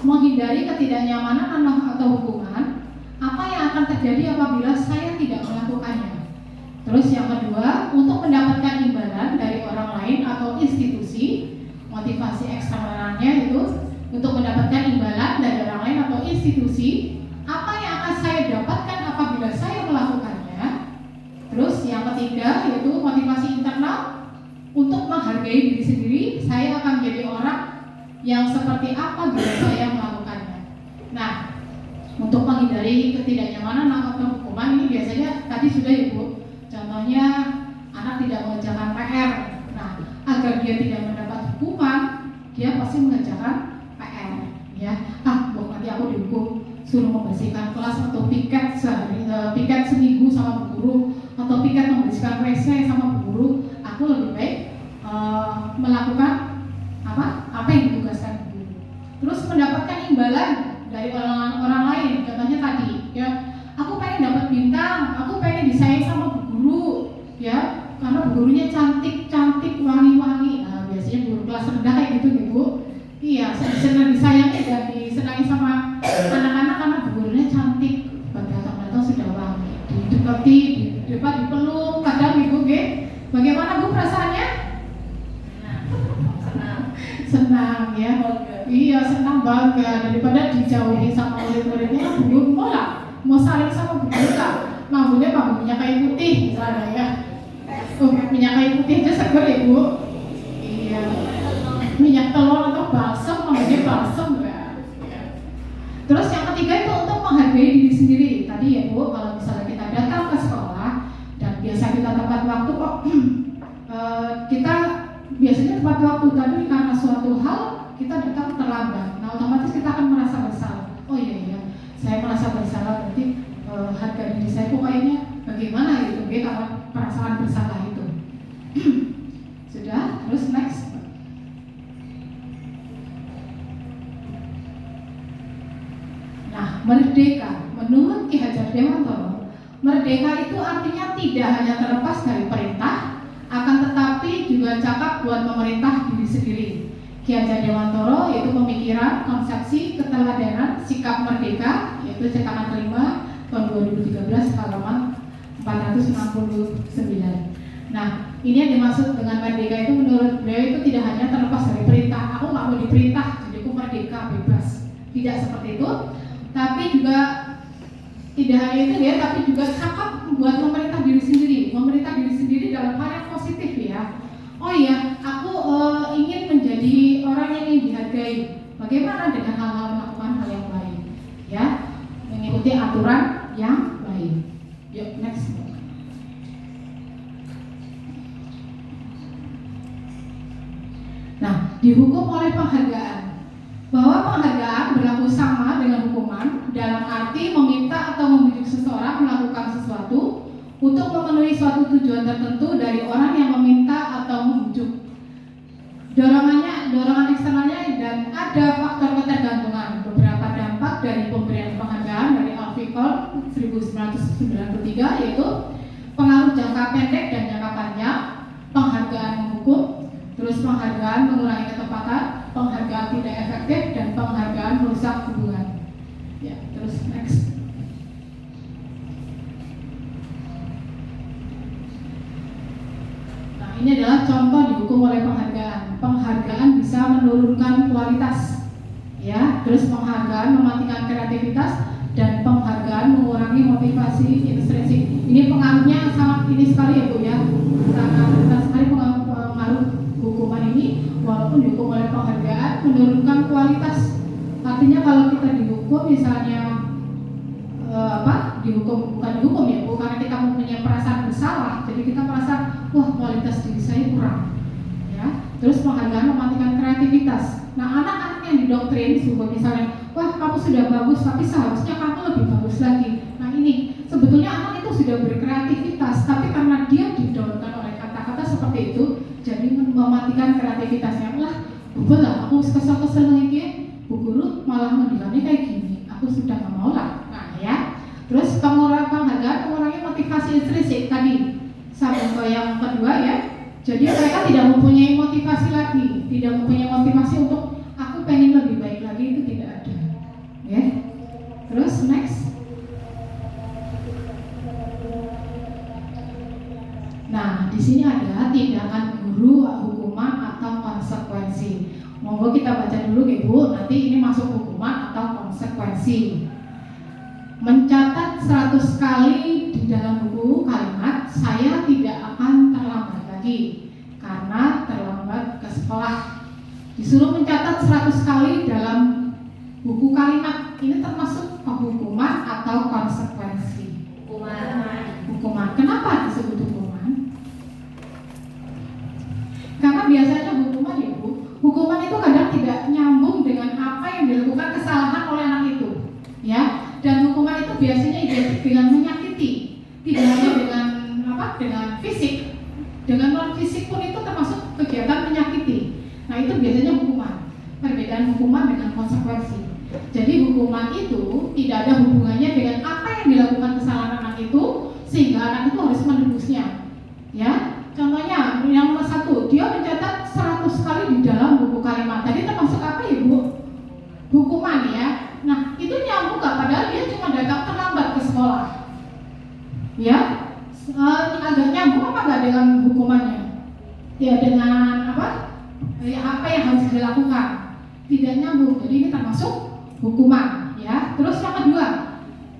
[SPEAKER 2] menghindari ketidaknyamanan atau hukuman. Apa yang akan terjadi apabila saya tidak melakukannya? Terus yang kedua, untuk mendapatkan imbalan dari orang lain atau institusi. Motivasi eksternalnya itu untuk mendapatkan imbalan dari orang lain atau institusi. Apa yang akan saya dapatkan apabila saya melakukannya? Terus yang ketiga yaitu motivasi internal, untuk menghargai diri sendiri. Saya akan menjadi orang yang seperti apa bila saya melakukannya. Nah, untuk menghindari ketidaknyamanan atau hukuman ini biasanya tadi sudah ya Bu. Contohnya anak tidak mengerjakan PR. Nah, agar dia tidak mendapat hukuman, dia pasti mengerjakan PR. Ya, Bu nanti aku dihukum suruh membersihkan kelas atau piket piket seminggu sama Bu guru atau piket membersihkan WC sama Bu guru. Aku lebih baik melakukan apa yang ditugaskan Bu guru. Terus mendapatkan imbalan dari orang lain. Contohnya tadi, ya, aku pengen dapat bintang, aku pengen disayang sama Bu guru, ya, karena Bu gurunya cantik, wangi-wangi. Nah, biasanya guru kelas rendah kayak gitu nih Bu. Iya, senang disayangi dan disenangi sama anak-anak karena Bu gurunya cantik, datang-datang sudah wangi, didekati, di depan dipeluk, kadang Ibu bagaimana Bu perasaannya? Senang ya. Iya, senang bangga daripada dijauhi sama murid-muridnya. Bu mau saling sama Bu guru tak? Mampunya minyak kayu putih misalnya ya. Minyak kayu putih aja seger ya Bu. Iya. Minyak telur atau balsam, mampunya balsam ya. Terus yang ketiga itu untuk menghargai diri sendiri. Tadi ya Bu, kalau misalnya kita datang ke sekolah dan biasa kita tepat waktu kok kita biasanya tepat waktu tadi karena suatu hal kita datang terlambat. Nah, otomatis kita akan merasa bersalah. Oh iya, saya merasa bersalah berarti harga diri saya kok kayaknya bagaimana gitu, karena perasaan bersalah itu. Sudah, terus next. Nah, merdeka menurut Ki Hajar Dewantoro, merdeka itu artinya tidak hanya terlepas dari perintah, akan tetapi juga cakap buat memerintah diri sendiri. Ki Hajar Dewantoro yaitu pemikiran, konsepsi, keteladanan, sikap merdeka, ya, yaitu cetakan kelima tahun 2013 halaman 469. Nah, ini yang dimaksud dengan merdeka itu menurut beliau itu tidak hanya terlepas dari perintah, aku nggak mau diperintah, jadi aku merdeka, bebas. Tidak seperti itu, tapi juga tidak hanya itu ya, tapi juga cakap buat memerintah diri sendiri dalam hal yang positif ya. Oh iya, aku ingin menjadi orang yang ingin dihargai. Bagaimana dengan hal-hal melakukan hal yang baik, ya, mengikuti aturan yang baik. Yuk, next. Nah, dihukum oleh penghargaan. Bahwa penghargaan berlaku sama dengan hukuman dalam arti meminta atau membujuk seseorang melakukan sesuatu untuk memenuhi suatu tujuan tertentu dari orang yang meminta atau membujuk. Dorongan eksternalnya dan ada faktor ketergantungan. Beberapa dampak dari pemberian penghargaan dari Alfikol 1993 yaitu pengaruh jangka pendek dan jangka panjang, penghargaan menghukum, terus penghargaan mengurangi ketepatan, penghargaan tidak efektif, dan penghargaan merusak hubungan. Ya, terus next. Nah, ini adalah contoh dihukum oleh penghargaan. Penghargaan bisa menurunkan kualitas, ya. Terus penghargaan mematikan kreativitas dan penghargaan mengurangi motivasi intrinsik. Ini pengaruhnya sangat ini sekali ya Bu ya. Sangat sekali pengaruh hukuman ini, walaupun dihukum oleh penghargaan menurunkan kualitas. Artinya kalau kita dihukum misalnya dihukum ya, karena kita mempunyai perasaan bersalah, jadi kita merasa wah kualitas diri saya kurang, ya. Terus penghargaan mematikan kreativitas. Nah, anak-anak yang didoktrin misalnya, wah kamu sudah bagus tapi seharusnya kamu lebih bagus lagi. Nah, ini sebetulnya anak itu sudah berkreativitas, tapi karena dia didorongkan oleh kata-kata seperti itu, jadi mematikan kreativitasnya. Lah, aku kesel-kesel lagi, Bu Guru malah ngendikannya kayak gini, aku sudah nggak mau lah. Nah ya, terus penghargaan mengurangi motivasi intrinsik tadi, sampai yang kedua ya. Jadi mereka tidak mempunyai motivasi lagi, tidak mempunyai motivasi untuk aku pengen lebih baik lagi, itu tidak ada. Ya, terus next. Nah, di sini ada tindakan guru, hukuman atau konsekuensi. Monggo kita baca dulu Ibu, nanti ini masuk hukuman atau konsekuensi. Mencatat 100 kali di dalam buku kalimat, saya tidak akan terlambat lagi karena terlambat ke sekolah. Disuruh mencatat 100 kali dalam buku kalimat, ini termasuk hukuman atau konsekuensi? Hukuman. Kenapa disebut hukuman? Karena biasanya hukuman ya Bu, hukuman itu kadang tidak nyambung dengan apa yang dilakukan kesalahan oleh anak itu, ya. Dan hukuman itu biasanya identik dengan menyakiti, tidak hanya dengan fisik, dengan non fisik pun itu termasuk kegiatan menyakiti. Nah, itu biasanya hukuman. Perbedaan hukuman dengan konsekuensi. Jadi hukuman itu tidak ada hubungannya dengan apa yang dilakukan kesalahan anak itu sehingga anak itu harus menebusnya, ya. Contohnya yang nomor 1, dia mencatat 100 kali di dalam buku kalimat. Tadi termasuk apa ya Bu? Hukuman ya. Nah, itu nyambung gak? Padahal dia cuma datang terlambat ke sekolah, ya. Agak nyambung apa gak dengan hukumannya? Ya dengan apa yang harus dilakukan? Tidak nyambung. Jadi ini termasuk hukuman, ya. Terus yang kedua,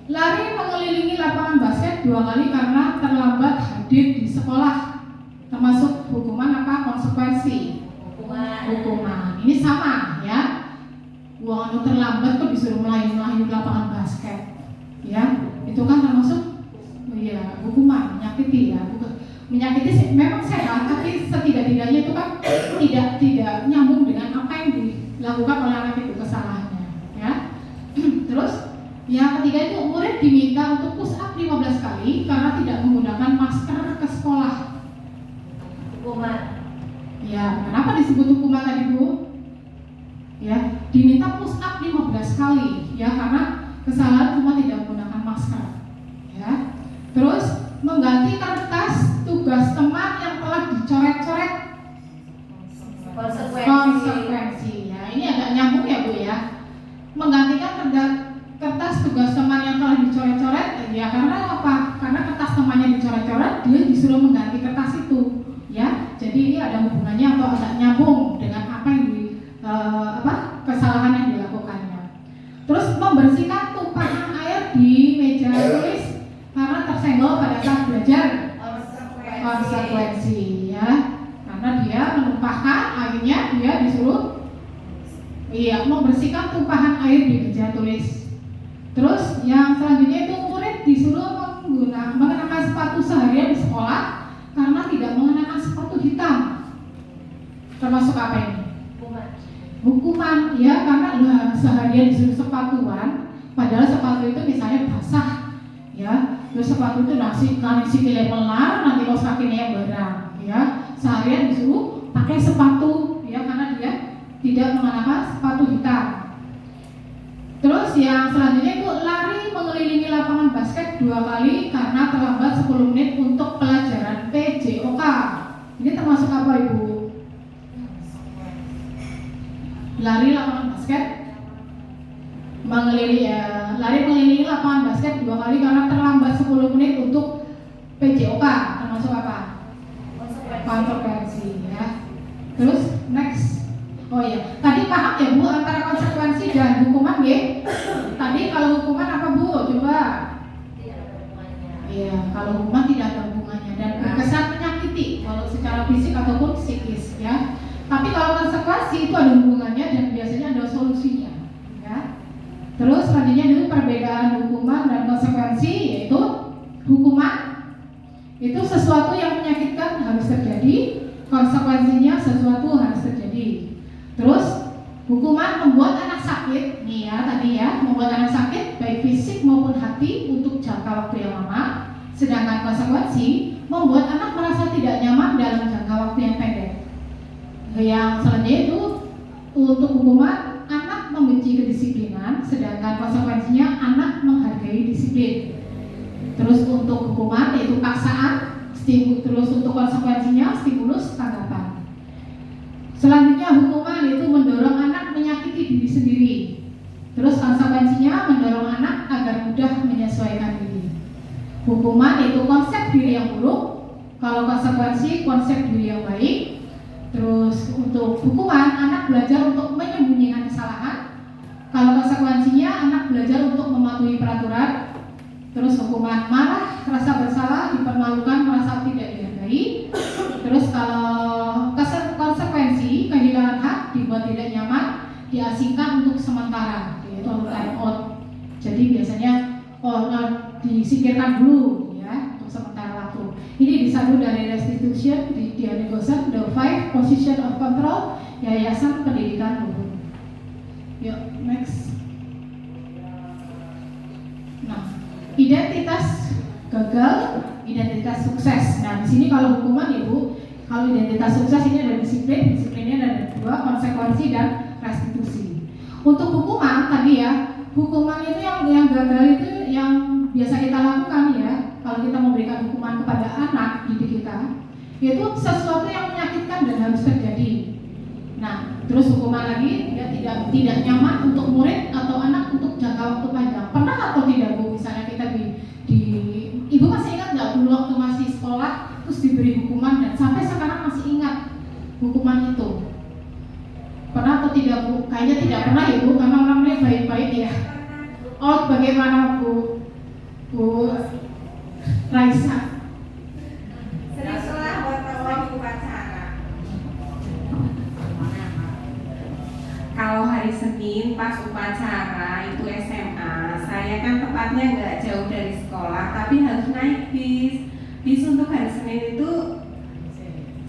[SPEAKER 2] lari mengelilingi lapangan basket 2 kali karena terlambat hadir di sekolah. Termasuk hukuman apa? Konsekuensi. Hukuman. Ini sama, ya. Uang terlambat kok disuruh melayu-melayu lapangan basket, ya. Itu kan termasuk ya hukuman, menyakiti ya. Menyakiti memang sehat, tapi setidak-tidaknya itu kan tidak nyambung dengan apa yang dilakukan oleh anak itu kesalahannya, ya. Terus yang ketiga itu murid diminta untuk push up 15 kali karena tidak menggunakan masker ke sekolah. Hukuman. Ya, kenapa disebut hukuman tadi Bu? Ya, diminta push up 15 kali ya karena kesalahan cuma tidak menggunakan masker, ya. Terus mengganti kertas tugas teman yang telah dicoret-coret. Konsekuensi. Ya, ini agak nyambung ya Bu ya. Menggantikan kertas tugas teman akhirnya dia disuruh membersihkan tumpahan air di meja tulis. Terus yang selanjutnya itu murid disuruh mengenakan sepatu seharian di sekolah karena tidak mengenakan sepatu hitam. Termasuk apa ini? Hukuman ya, karena seharian disuruh sepatuan, padahal sepatu itu misalnya basah ya, terus sepatu itu sikilnya melar, nanti kaos kakinya yang barang ya, seharian disuruh pakai sepatu ya karena dia tidak mengenakan sepatu hitam. Terus yang selanjutnya itu lari mengelilingi lapangan basket 2 kali karena terlambat 10 menit untuk pelajaran PJOK. Ini termasuk apa Ibu? Lari lapangan basket lari mengelilingi lapangan basket 2 kali karena terlambat 10 menit untuk PJOK. Termasuk apa? Konsekuensi ya. Terus next. Oh iya, tadi paham ya Bu antara konsekuensi dan hukuman ya? Tadi kalau hukuman apa Bu? Coba.
[SPEAKER 1] Tidak ada hubungannya.
[SPEAKER 2] Iya, kalau hukuman tidak ada hubungannya dan berkesan menyakiti walau secara fisik ataupun psikis ya. Tapi kalau konsekuensi itu ada hubungannya dan biasanya ada solusinya ya. Terus selanjutnya dulu perbedaan hukuman dan konsekuensi, yaitu hukuman itu sesuatu yang menyakitkan harus terjadi, konsekuensinya sesuatu harus terjadi. Terus hukuman membuat anak sakit, nih ya tadi ya, membuat anak sakit baik fisik maupun hati untuk jangka waktu yang lama. Sedangkan konsekuensi membuat anak merasa tidak nyaman dalam jangka waktu yang pendek. Yang selanjutnya itu untuk hukuman anak membenci kedisiplinan, sedangkan konsekuensinya anak menghargai disiplin. Terus untuk hukuman yaitu paksaan, terus untuk konsekuensinya stimulus tanggapan. Selanjutnya hukuman itu mendorong anak menyakiti diri sendiri. Terus konsekuensinya mendorong anak agar mudah menyesuaikan diri. Hukuman itu konsep diri yang buruk, kalau konsekuensi konsep diri yang baik. Terus untuk hukuman anak belajar untuk menyembunyikan kesalahan, kalau konsekuensinya anak belajar untuk mematuhi peraturan. Terus hukuman marah, rasa bersalah, dipermalukan, merasa tidak dihargai. Terus kalau konsekuensi kehilangan hak, dibuat tidak nyaman, diasingkan untuk sementara, yaitu time out. Jadi biasanya disingkirkan dulu ya untuk sementara waktu. Ini disambung dari restitution di Dianegosan, the 5 position of control, Yayasan Pendidikan Luhur. Yuk next. Nah, identitas gagal, identitas sukses. Nah, di sini kalau hukuman Ibu, kalau identitas sukses ini ada disiplinnya ada 2, konsekuensi dan restitusi. Untuk hukuman tadi ya, hukuman itu yang gagal itu yang biasa kita lakukan ya. Kalau kita memberikan hukuman kepada anak didik kita, itu sesuatu yang menyakitkan dan harus terjadi. Nah, terus hukuman lagi ya tidak nyaman untuk murid atau anak untuk jangka waktu panjang. Pernah atau tidak Bu, misalnya kita Ibu masih ingat nggak dulu waktu masih sekolah terus diberi hukuman dan sampai sekarang masih ingat hukuman itu? Pernah atau tidak Bu? Kayaknya tidak pernah ya Bu, karena orangnya baik-baik ya. Oh, bagaimana Bu Raisa?
[SPEAKER 3] Setelah buat pas lagi upacara. Kalau hari Senin pas upacara itu SMA, saya kan tepatnya nggak jauh dari sekolah, tapi harus naik bis. Bis untuk hari Senin itu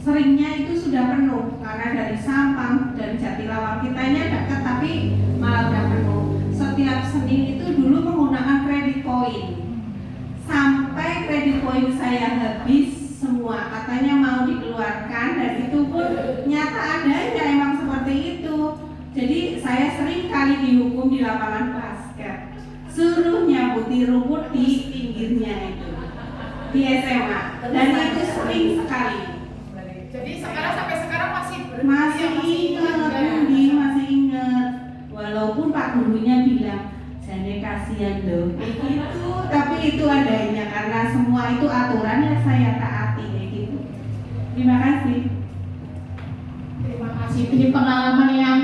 [SPEAKER 3] seringnya itu sudah penuh karena dari Sampang, dari Jatilawang kitanya dekat tapi malah udah penuh. Setiap Senin itu dulu menggunakan kredit poin. Sampai kredit poin saya habis semua, katanya mau dikeluarkan dan itu pun nyata adanya emang seperti itu. Jadi saya sering kali dihukum di lapangan basket, suruh nyabuti rumput di pinggirnya itu di SMA dan itu sering sekali.
[SPEAKER 2] Jadi sekarang sampai sekarang masih
[SPEAKER 3] ingat walaupun Pak gurunya bilang jane kasihan loh gitu, tapi itu adanya karena semua itu aturan yang saya taati kayak gitu. Terima kasih.
[SPEAKER 2] Terima kasih. Ini pengalaman yang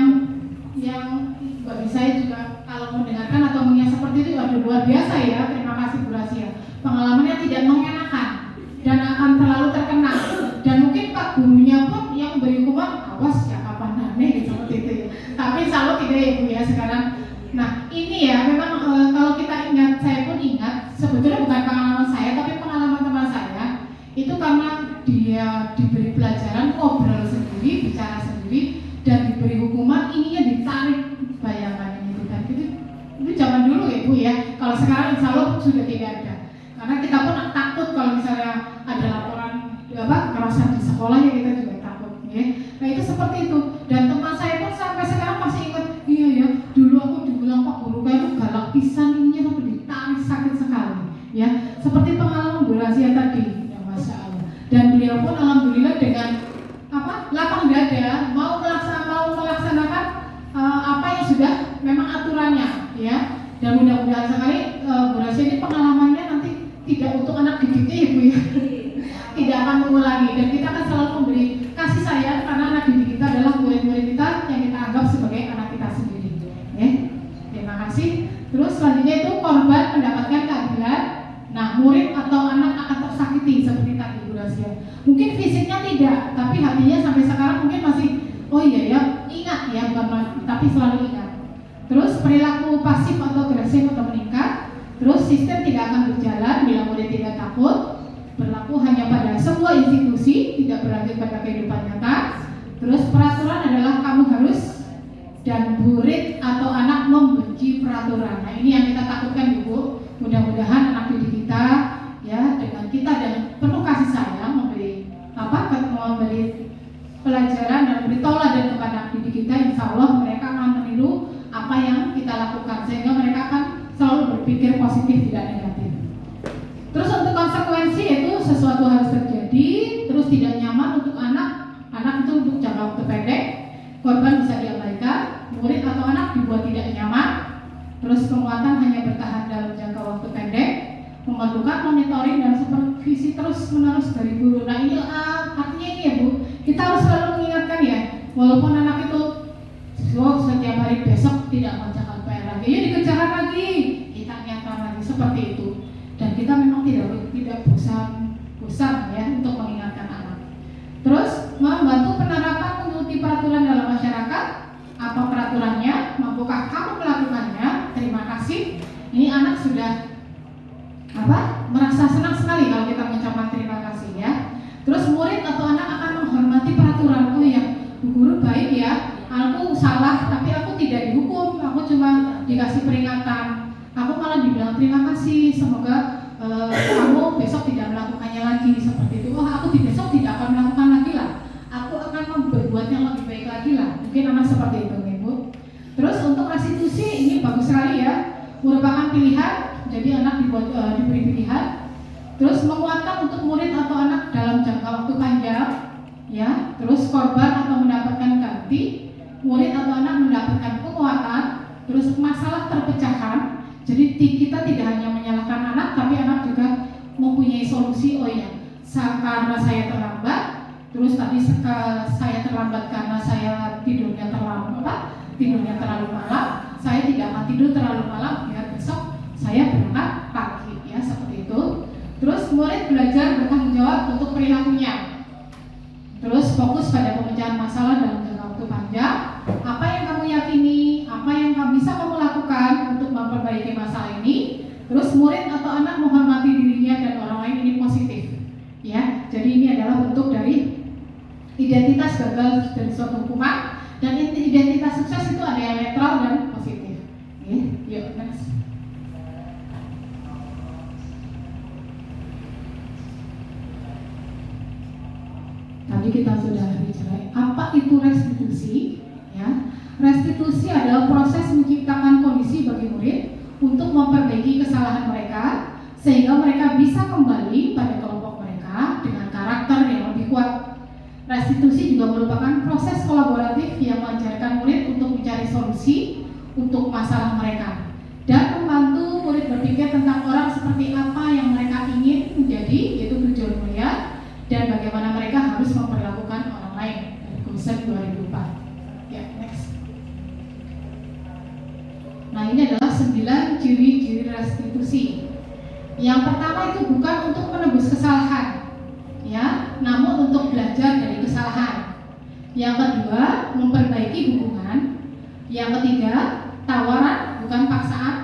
[SPEAKER 2] bagi saya juga kalau mendengarkan atau mengingat seperti itu ada luar biasa ya. Terima kasih Bu Rasia. Pengalamannya tidak mengenakan dan akan terlalu terkenang. Dan mungkin Pak gurunya pun yang beri hukuman, awas ya aneh seperti itu ya. Tapi insya Allah tidak ya Bu ya sekarang. Nah ini ya memang kalau kita ingat, saya pun ingat sebetulnya bukan pengalaman saya tapi pengalaman teman saya. Itu karena dia diberi pelajaran, ngobrol sendiri, bicara sendiri, dan diberi hukuman, ininya ditarik. Bayangan ini kan itu zaman dulu ya Bu ya. Kalau sekarang insya Allah sudah tidak ada. Karena kita pun takut kalau misalnya ada laporan kekerasan di sekolah ya, kita juga takut ya. Nah itu seperti itu. Dan teman saya pun sampai sekarang masih ingat, iya ya dulu aku dibilang Pak Guru kayak galak pisan, ininya sampai ditarik, sakit sekali ya. Seperti pengalaman Bu Razia tadi ya, Masya Allah. Dan beliau pun alhamdulillah dengan lapang dada mau melaksanakan apa yang sudah memang aturannya ya. Dan mudah-mudahan sekali Bu Razia ini pengalamannya nanti tidak untuk anak didiknya ya Bu ya. Tidak akan mengulangi, dan kita akan selalu memberi kasih sayang karena anak didik kita adalah murid-murid kita yang kita anggap sebagai anak kita sendiri ya. Terima kasih. Terus selanjutnya itu korban mendapatkan keadilan. Nah murid atau anak akan tersakiti seperti tadi Bu Razia. Mungkin fisiknya tidak, tapi hatinya sampai sekarang mungkin masih oh iya ya, ingat ya, bukan tapi selalu ingat. Terus perilaku pasif atau agresif atau meningkat. Terus sistem tidak akan berjalan bila murid tidak takut. Berlaku hanya pada sebuah institusi, tidak berlanjut pada kehidupan nyata. Terus peraturan adalah kamu harus, dan murid atau anak membenci peraturan. Nah ini yang kita takutkan Ibu. Mudah-mudahan anak didik kita ya dengan kita dan penuh kasih sayang memberi pelajaran dan memberi teladan kepada anak didik kita. Insya Allah mereka akan meniru apa yang kita lakukan sehingga mereka akan selalu berpikir positif, tidak negatif. Terus untuk konsekuensi itu sesuatu harus terjadi, terus tidak nyaman untuk anak itu untuk jangka waktu pendek, korban bisa diabaikan, murid atau anak dibuat tidak nyaman, terus penguatan hanya bertahan dalam jangka waktu pendek, memerlukan monitoring dan supervisi terus menerus dari guru. Nah ini artinya ini ya Bu, kita harus selalu mengingatkan ya, walaupun anak itu setiap hari besok tidak mengerjakan PR lagi, ya dikerjakan lagi, kita ingatkan lagi seperti itu. Dan kita memang tidak bosan ya untuk mengingatkan anak. Terus membantu penerapan mengikuti peraturan dalam masyarakat. Apa peraturannya? Mampukah kamu melakukannya? Terima kasih. Ini anak sudah merasa senang sekali kalau kita mengucapkan terima kasih ya. Terus murid atau anak akan menghormati peraturan. Oh ya, Bu Guru baik ya. Aku salah tapi aku tidak dihukum. Aku cuma dikasih peringatan. Aku malah dibilang terima kasih, semoga kamu besok tidak melakukannya lagi seperti itu. Oh aku besok tidak akan melakukan lagi lah. Aku akan berbuat yang lebih baik lagi lah. Mungkin anak seperti itu Ibu. Terus untuk restitusi ini bagus sekali ya, merupakan pilihan. Jadi anak diberi pilihan. Terus menguatkan untuk murid atau anak dalam jangka waktu panjang ya. Terus korban atau mendapatkan ganti, murid atau anak mendapatkan penguatan. Terus masalah perpecahan. Jadi kita tidak hanya menyalahkan anak, tapi anak juga mempunyai solusi. Oh ya, karena saya terlambat, terus tadi saya terlambat karena saya tidurnya terlalu malam. Saya tidak akan tidur terlalu malam, biar besok saya berangkat pagi, ya seperti itu. Terus murid belajar bertanggung jawab untuk perilakunya. Terus fokus pada pemecahan masalah dalam jangka waktu panjang. Apa yang kamu yakini, apa yang bisa kamu lakukan untuk memperbaiki masalah ini. Terus murid atau anak menghormati dirinya dan orang lain, ini positif ya. Jadi ini adalah bentuk dari identitas gagal dari suatu hukuman, dan identitas sukses itu ada yang netral dan positif. Yuk next. Tadi kita sudah bicara apa itu restitusi ya. Restitusi adalah proses menciptakan kondisi bagi murid untuk memperbaiki kesalahan mereka sehingga mereka bisa kembali pada kelompok mereka dengan karakter yang lebih kuat. Restitusi juga merupakan proses kolaboratif yang mengajarkan murid untuk mencari solusi untuk masalah mereka dan membantu murid berpikir tentang orang seperti apa yang mereka ingin menjadi, yaitu tujuan mulia, dan bagaimana mereka harus memperlakukan orang lain. Dari Kusen 2004. Ya, next. Nah, ini adalah 9 ciri-ciri restitusi. Yang pertama itu bukan untuk menebus kesalahan, ya, namun untuk belajar dari kesalahan. Yang kedua, memperbaiki Yang ketiga, tawaran bukan paksaan.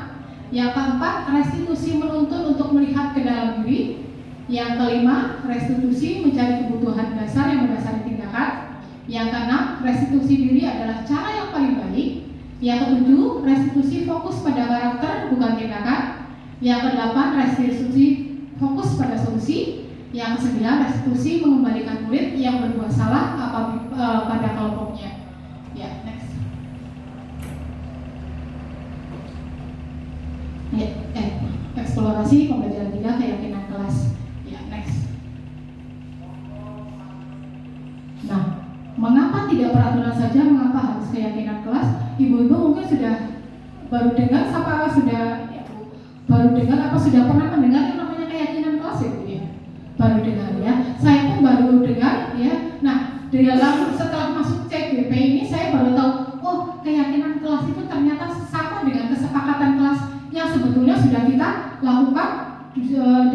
[SPEAKER 2] Yang keempat, restitusi menuntun untuk melihat ke dalam diri. Yang kelima, restitusi mencari kebutuhan dasar yang mendasari tindakan. Yang keenam, restitusi diri adalah cara yang paling baik. Yang ketujuh, restitusi fokus pada karakter bukan tindakan. Yang kedelapan, restitusi fokus pada solusi. Yang kesembilan, restitusi mengembalikan murid yang berbuat salah pada kelompoknya. Ya, next. Ya, eksplorasi pembelajaran 3 keyakinan kelas. Ya, next. Nah, mengapa tidak peraturan saja? Mengapa harus keyakinan kelas? Ibu-ibu mungkin sudah baru dengar apa sudah pernah mendengar yang namanya keyakinan kelas ya, Bu ya? Baru dengar ya. Saya pun baru dengar ya. Nah, setelah masuk CGP ini saya baru tahu, oh, keyakinan kelas itu ternyata sama dengan kesepakatan kelas yang sebetulnya sudah kita lakukan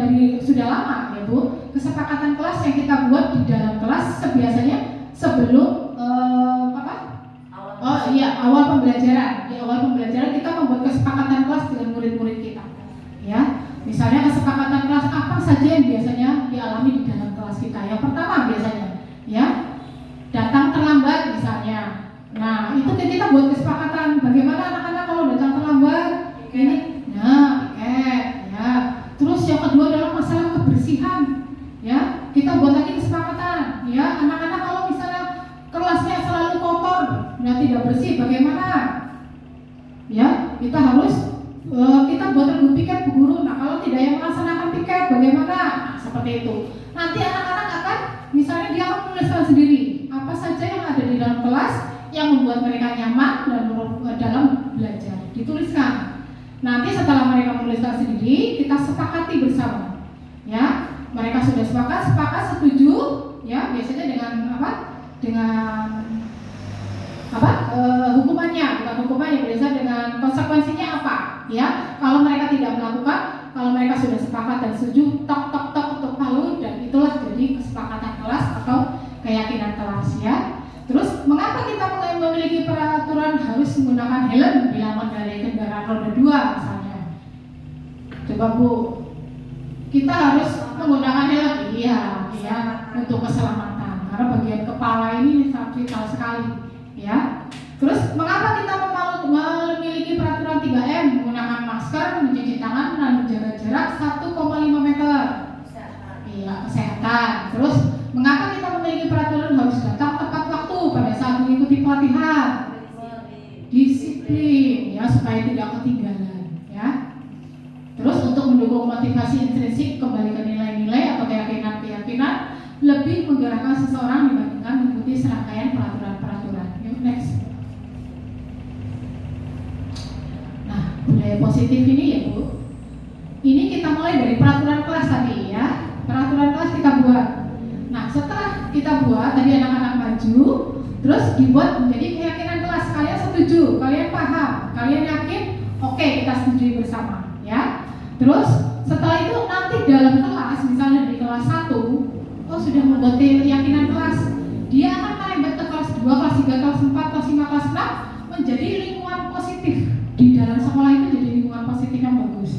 [SPEAKER 2] dari sudah lama ya, Bu. Kesepakatan kelas yang kita buat di dalam kelas biasanya sebelum awal pembelajaran. Di awal pembelajaran kita membuat kesepakatan kelas dengan murid-murid kita. Ya, misalnya kesepakatan kelas apa saja yang biasanya dialami di dalam kelas kita. Yang pertama biasanya, ya, datang terlambat misalnya. Nah, itu kita buat kesepakatan. Bagaimana anak-anak kalau datang terlambat? Ini, ya. Terus yang kedua adalah masalah kebersihan. Ya, kita buat lagi kesepakatan. Ya, anak-anak kalau misalnya kelasnya selalu kotor, tidak bersih, bagaimana? Ya, kita harus kita buat regu piket Bu Guru. Nah, kalau tidak yang melaksanakan piket, bagaimana? Nah, seperti itu. Nanti anak-anak akan, misalnya dia akan menuliskan sendiri apa saja yang ada di dalam kelas yang membuat mereka nyaman dan dalam belajar. Dituliskan. Nanti setelah mereka menuliskan sendiri, kita sepakati bersama. Ya, mereka sudah sepakat setuju. Ya, biasanya dengan apa? Hukumannya, bukan hukumannya, biasa dengan konsekuensinya apa? Ya, kalau mereka tidak melakukan, kalau mereka sudah sepakat dan setuju, tok ketuk palu, dan itulah jadi kesepakatan kelas atau keyakinan kelas ya. Terus mengapa kita memiliki peraturan harus menggunakan helm bila mengendarai kendaraan roda 2 misalnya? Coba Bu, kita harus menggunakan helm, iya, untuk keselamatan. Karena bagian kepala ini sangat vital sekali, ya. Terus mengapa kita memiliki peraturan 3M, menggunakan masker, mencuci tangan, dan menjaga jarak 1,5 meter? Iya, kesehatan. Terus mengapa kita memiliki peraturan harus datang tepat waktu pada saat mengikuti pelatihan? Disiplin, ya, supaya tidak ketinggalan, ya. Terus untuk mendukung motivasi intrinsik kembali ke nilai-nilai atau keyakinan lebih menggerakkan seseorang dibandingkan mengikuti serangkaian peraturan-peraturan. Next. Nah, budaya positif ini ya Bu, ini kita mulai dari peraturan kelas tadi ya. Peraturan kelas kita buat. Nah, setelah kita buat tadi anak-anak maju, terus dibuat menjadi keyakinan kelas. Kalian setuju, kalian paham, kalian yakin? Oke, kita setujui bersama ya. Terus setelah itu nanti dalam kelas, misalnya di kelas 1, oh sudah membuat keyakinan kelas, dia akan merembet ke kelas 2, kelas 3, kelas 4, kelas 5, kelas 6 menjadi lingkungan positif. Di dalam sekolah itu jadi lingkungan positif yang bagus.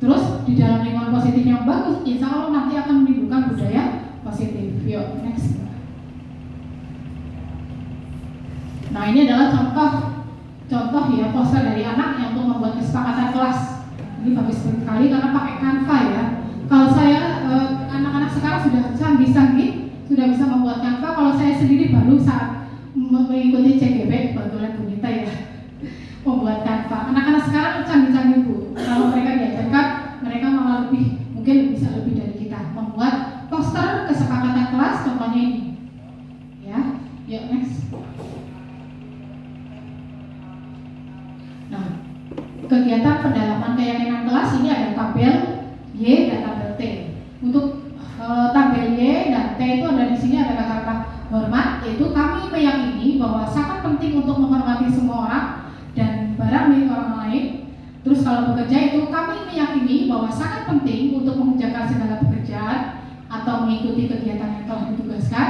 [SPEAKER 2] Terus di dalam lingkungan positif yang bagus, insya Allah nanti akan menimbulkan budaya positif. Yuk, next. Nah, ini adalah contoh ya poster dari anak yang untuk membuat kesepakatan kelas. Ini bagus sekali karena pakai Canva ya. Kalau saya anak-anak sekarang sudah canggih-canggih, sudah bisa membuat Canva. Kalau saya sendiri baru saat mengikuti CGP, kebetulan Bu Nita ya, membuat Canva. Anak-anak sekarang canggih-canggih Bu. Kalau mereka diajarkan, mereka malah mungkin bisa lebih dari kita membuat poster kesepakatan kelas. Contohnya ini, ya. Yuk next. Nah, kegiatan pendalaman keyakinan kelas ini ada tabel Y dan tabel T. Untuk tabel Y dan T itu ada di sini ada kata-kata hormat, yaitu kami meyakini bahwa sangat penting untuk menghormati semua orang dan barang milik orang lain. Terus kalau bekerja itu kami meyakini bahwa sangat penting untuk mengerjakan segala pekerjaan atau mengikuti kegiatan yang telah ditugaskan.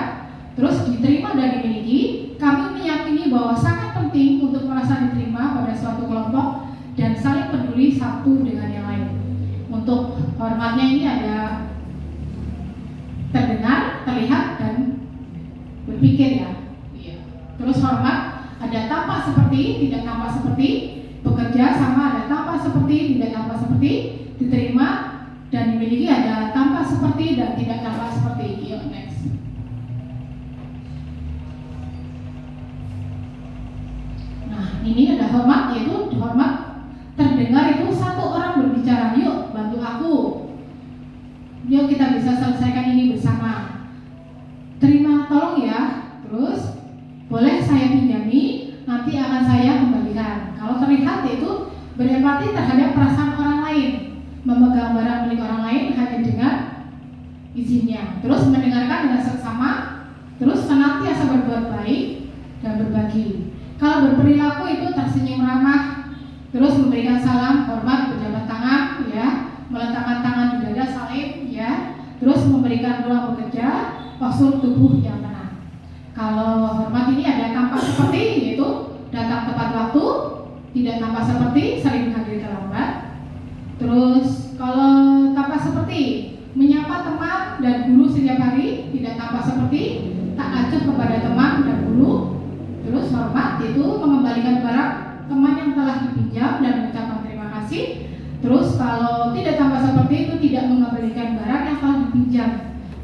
[SPEAKER 2] Terus diterima dan dimiliki, kami meyakini bahwa sangat penting untuk merasa diterima suatu kelompok dan saling peduli satu dengan yang lain. Untuk hormatnya ini ada terdengar, terlihat, dan berpikir ya. Terus hormat ada tampak seperti, tidak tampak seperti, bekerja sama ada tampak seperti, tidak tampak seperti, diterima dan dimiliki ada tampak seperti dan tidak tampak seperti. Yuk, next. Nah, ini ada hormat, yaitu hormat terdengar itu satu orang berbicara, yuk bantu aku, yuk kita bisa selesaikan ini bersama. Terima, tolong ya. Terus boleh saya pinjami, nanti akan saya kembalikan. Kalau terlihat itu berempati terhadap perasaan orang lain, memegang barang milik orang lain hanya dengan izinnya. Terus mendengarkan dengan seksama, terus senantiasa berbuat baik dan berbagi. Kalau berperilaku itu tersenyum ramah, terus memberikan salam, hormat, berjabat tangan, ya, meletakkan tangan di dada salim, ya, terus memberikan ruang bekerja, postur tubuh yang tenang. Kalau hormat ini ada tampak seperti, yaitu datang tepat waktu, tidak tampak seperti, sering hadir terlambat. Terus kalau tampak seperti, menyapa teman dan guru setiap hari, tidak tampak seperti, tak acuh kepada teman dan guru. Terus hormat itu mengembalikan barang teman yang telah dipinjam dan mengucapkan terima kasih. Terus kalau tidak tampak seperti itu, tidak mengembalikan barang yang telah dipinjam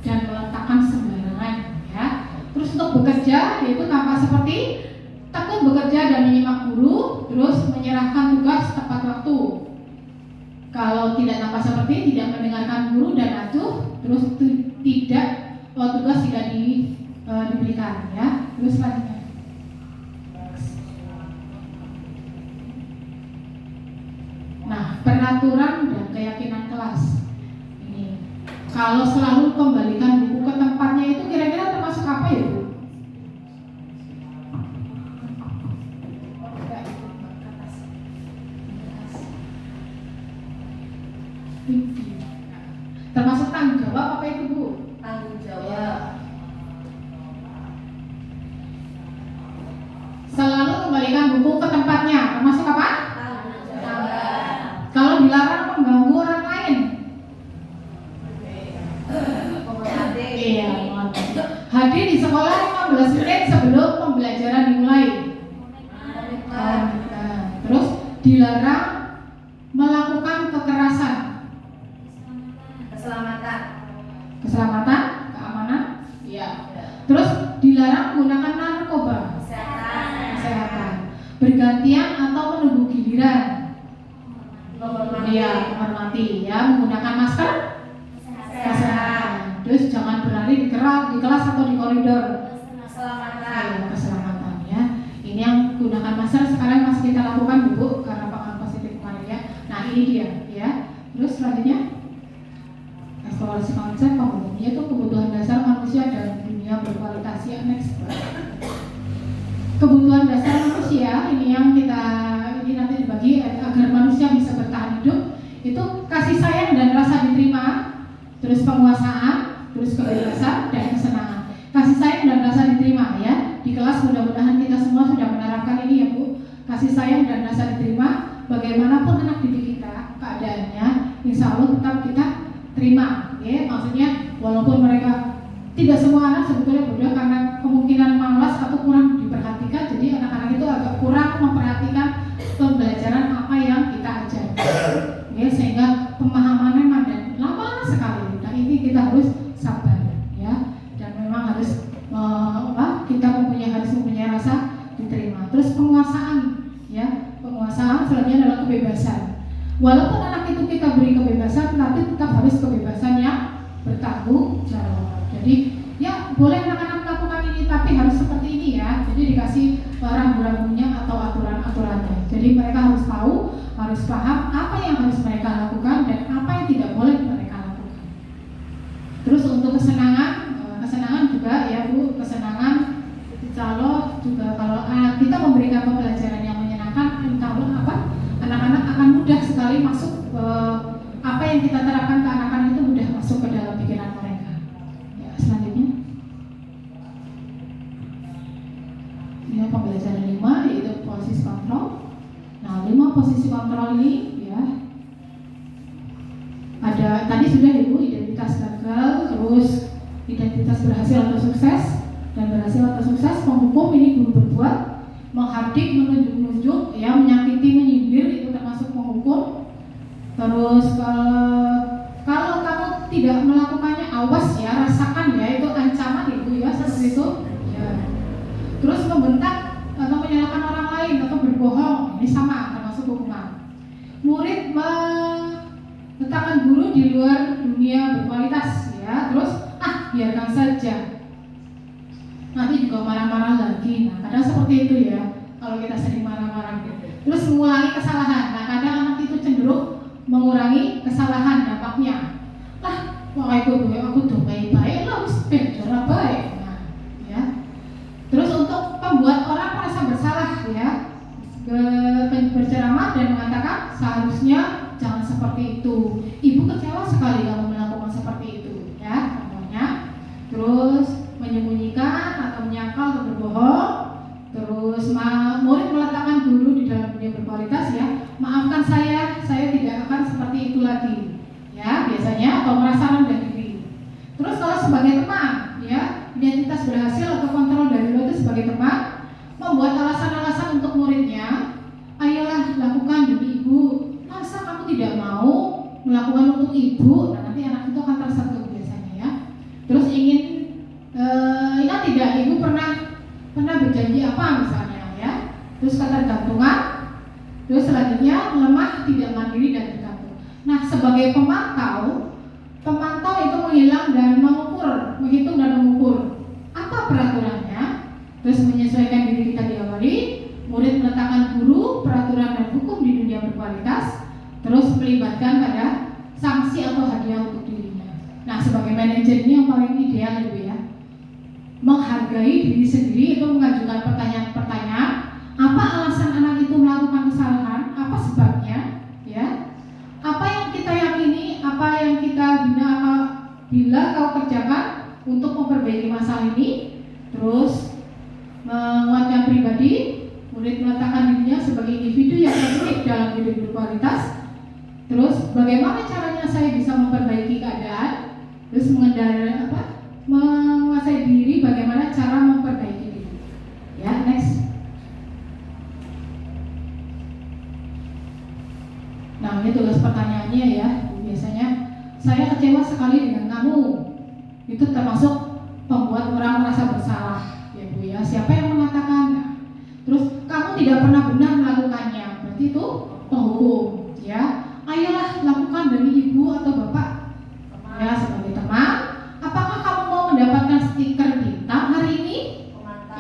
[SPEAKER 2] dan meletakkan sembarangan, ya. Terus untuk bekerja yaitu tampak seperti tekun bekerja dan menyimak guru, terus menyerahkan tugas tepat waktu. Kalau tidak tampak seperti tidak mendengarkan guru dan acuh, terus tidak tugas tidak diberikan, ya. Terus selanjutnya. Nah, peraturan dan keyakinan kelas ini. Kalau selalu kembalikan buku ke tempatnya itu kira-kira termasuk apa ya, Bu? Termasuk tanggung jawab apa itu, Bu?
[SPEAKER 1] Tanggung jawab.
[SPEAKER 2] Selalu kembalikan buku ke tempatnya, termasuk apa?
[SPEAKER 1] Tanggung jawab.
[SPEAKER 2] Kalau dilarang mengganggu orang lain. Iya, hadir di sekolah 15 menit sebelum pembelajaran dimulai. Terus dilarang melakukan kekerasan. Keselamatan, keamanan, iya. Terus dilarang menggunakan narkoba. Kesehatan. Bergantian atau menunggu giliran. Iya, menghormati, ya, menggunakan masker. Kesehatan. Terus jangan berlari di kelas atau di koridor. Keselamatan, ya. Ini yang gunakan masker sekarang masih kita lakukan, Bu, karena pengalaman positif kemarin, ya. Nah, ini dia, ya. Terus selanjutnya, eksplorasi konsep pembangunan, yaitu kebutuhan dasar manusia dan dunia berkualitas, ya. Next. Kebutuhan dasar manusia ini yang ini nanti dibagi agar manusia bisa bertahan hidup, itu kasih sayang dan rasa diterima, terus penguasaan, terus kebebasan dan kesenangan. Kasih sayang dan rasa diterima, ya. Di kelas mudah-mudahan kita semua sudah menerapkan ini, ya, Bu. Kasih sayang dan rasa diterima, bagaimanapun anak didik kita keadaannya, insya Allah tetap kita terima, ya. Maksudnya walaupun mereka tidak semua anak sebetulnya bodoh karena kemungkinan malas atau kurang diperhatikan, jadi anak-anak itu agak kurang memperhatikan pembelajaran apa yang kita ajarkan, ya, sehingga pemahamannya lama sekali. Nah, ini kita harus sabar, ya, dan memang harus kita harus mempunyai rasa diterima. Terus penguasaan, ya, penguasaan selanjutnya adalah kebebasan. Walaupun anak itu kita beri kebebasan, tapi tetap harus kebebasan yang bertanggung jawab. Jadi, ya, boleh anak-anak melakukan ini, tapi harus seperti ini, ya. Jadi dikasih rambu-rambunya atau aturan-aturannya. Jadi mereka harus tahu, harus paham apa yang harus mereka lakukan dan apa yang tidak boleh mereka lakukan. Terus untuk kesenangan juga, ya, Bu, kesenangan kalau juga kalau kita memberikan pembelajaran yang menyenangkan, insya Allah anak-anak akan mudah sekali masuk apa yang kita terapkan ke anak-anak itu mudah masuk ke dalam pikiran mereka. Ya, selanjutnya, ini pembelajaran 5 yaitu proses kontrol. Nah, komposisi kontrol ini ya. Ada tadi sudah Ibu, identitas gagal, terus identitas berhasil atau sukses, dan berhasil atau sukses. Penghukum ini guru berbuat, menghardik, menunjuk-nunjuk, ya, menyakiti, menyindir, itu termasuk penghukum. Terus kalau kamu tidak melakukannya, awas ya, rasakan ya, itu ancaman Ibu ya, seperti itu. Ya. Terus membentak atau menyalahkan orang lain atau berbohong, ini sama, termasuk hukuman. Murid meletakkan guru di luar dunia berkualitas ya, terus biarkan saja, nanti juga marah-marah lagi. Nah, kadang seperti itu ya, kalau kita sering marah-marah gitu. Terus mengulangi kesalahan. Nah, kadang anak itu cenderung mengurangi kesalahan dampaknya. Lah, aku tuh baik-baik lah, wis cara baik. Nah, ya. Terus untuk membuat orang merasa bersalah ya, berceramah dan mengatakan seharusnya jangan seperti itu. Ibu kecewa sekali kamu melakukan seperti itu, ya, contohnya. Terus menyembunyikan atau menyangkal atau berbohong. Terus murid meletakkan guru di dalam dunia berkualitas ya. Maafkan saya tidak akan seperti itu lagi. Ya, biasanya atau merasa rendah diri. Terus kalau sebagai teman, ya, identitas berhasil atau kontrol dari luar itu sebagai teman, membuat alasan-alasan untuk muridnya. Ayolah lakukan demi ibu. Masa kamu tidak mau melakukan untuk ibu? Nah, nanti anak itu akan tersentuh biasanya ya. Terus ingin ingat tidak ibu pernah berjanji apa misalnya ya. Terus ketergantungan. Terus selanjutnya lemah, tidak mandiri dan tergantung. Nah, sebagai pemantau itu menghilang dan menghitung dan mengukur apa peraturannya. Terus menyesuaikan diri kita diawali. Murid meletakkan guru, peraturan dan hukum di dunia berkualitas. Terus melibatkan pada sanksi atau hadiah untuk dirinya. Nah, sebagai manajer ini yang paling ideal Ibu ya, menghargai diri sendiri, itu mengajukan pertanyaan-pertanyaan. Apa alasan anak itu melakukan kesalahan? Apa sebabnya? Ya, apa yang kita yakini? Apa yang kita bila kau kerjakan untuk memperbaiki masalah ini? Terus menguatkan pribadi. Murid meletakkan dirinya sebagai individu yang unik dalam hidup berkualitas. Terus bagaimana caranya saya bisa memperbaiki keadaan? Terus menguasai diri, bagaimana cara memperbaiki diri. Ya, next. Nah, ini tugas pertanyaannya ya. Biasanya saya kecewa sekali dengan kamu. Itu termasuk membuat orang merasa bersalah, ya Bu ya. Siapa yang mengatakan? Terus kamu tidak pernah benar melakukannya, berarti itu penghukum, ya. Ayolah lakukan demi ibu atau bapak, ya, sebagai teman. Apakah kamu mau mendapatkan stiker bintang hari ini?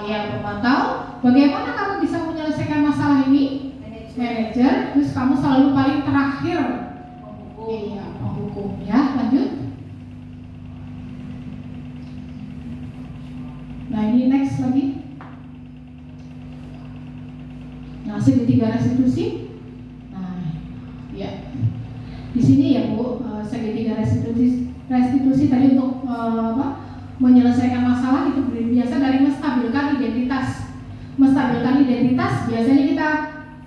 [SPEAKER 2] Iya, pemantau. Bagaimana kamu bisa menyelesaikan masalah ini? Manajer. Terus kamu selalu paling terakhir. Iya, penghukum, ya. Lanjut. Nah, ini next lagi. Nah, segitiga restitusi. Nah, ya. Di sini ya Bu, segitiga restitusi tadi untuk menyelesaikan masalah itu biasa dari menstabilkan identitas. Menstabilkan identitas biasanya kita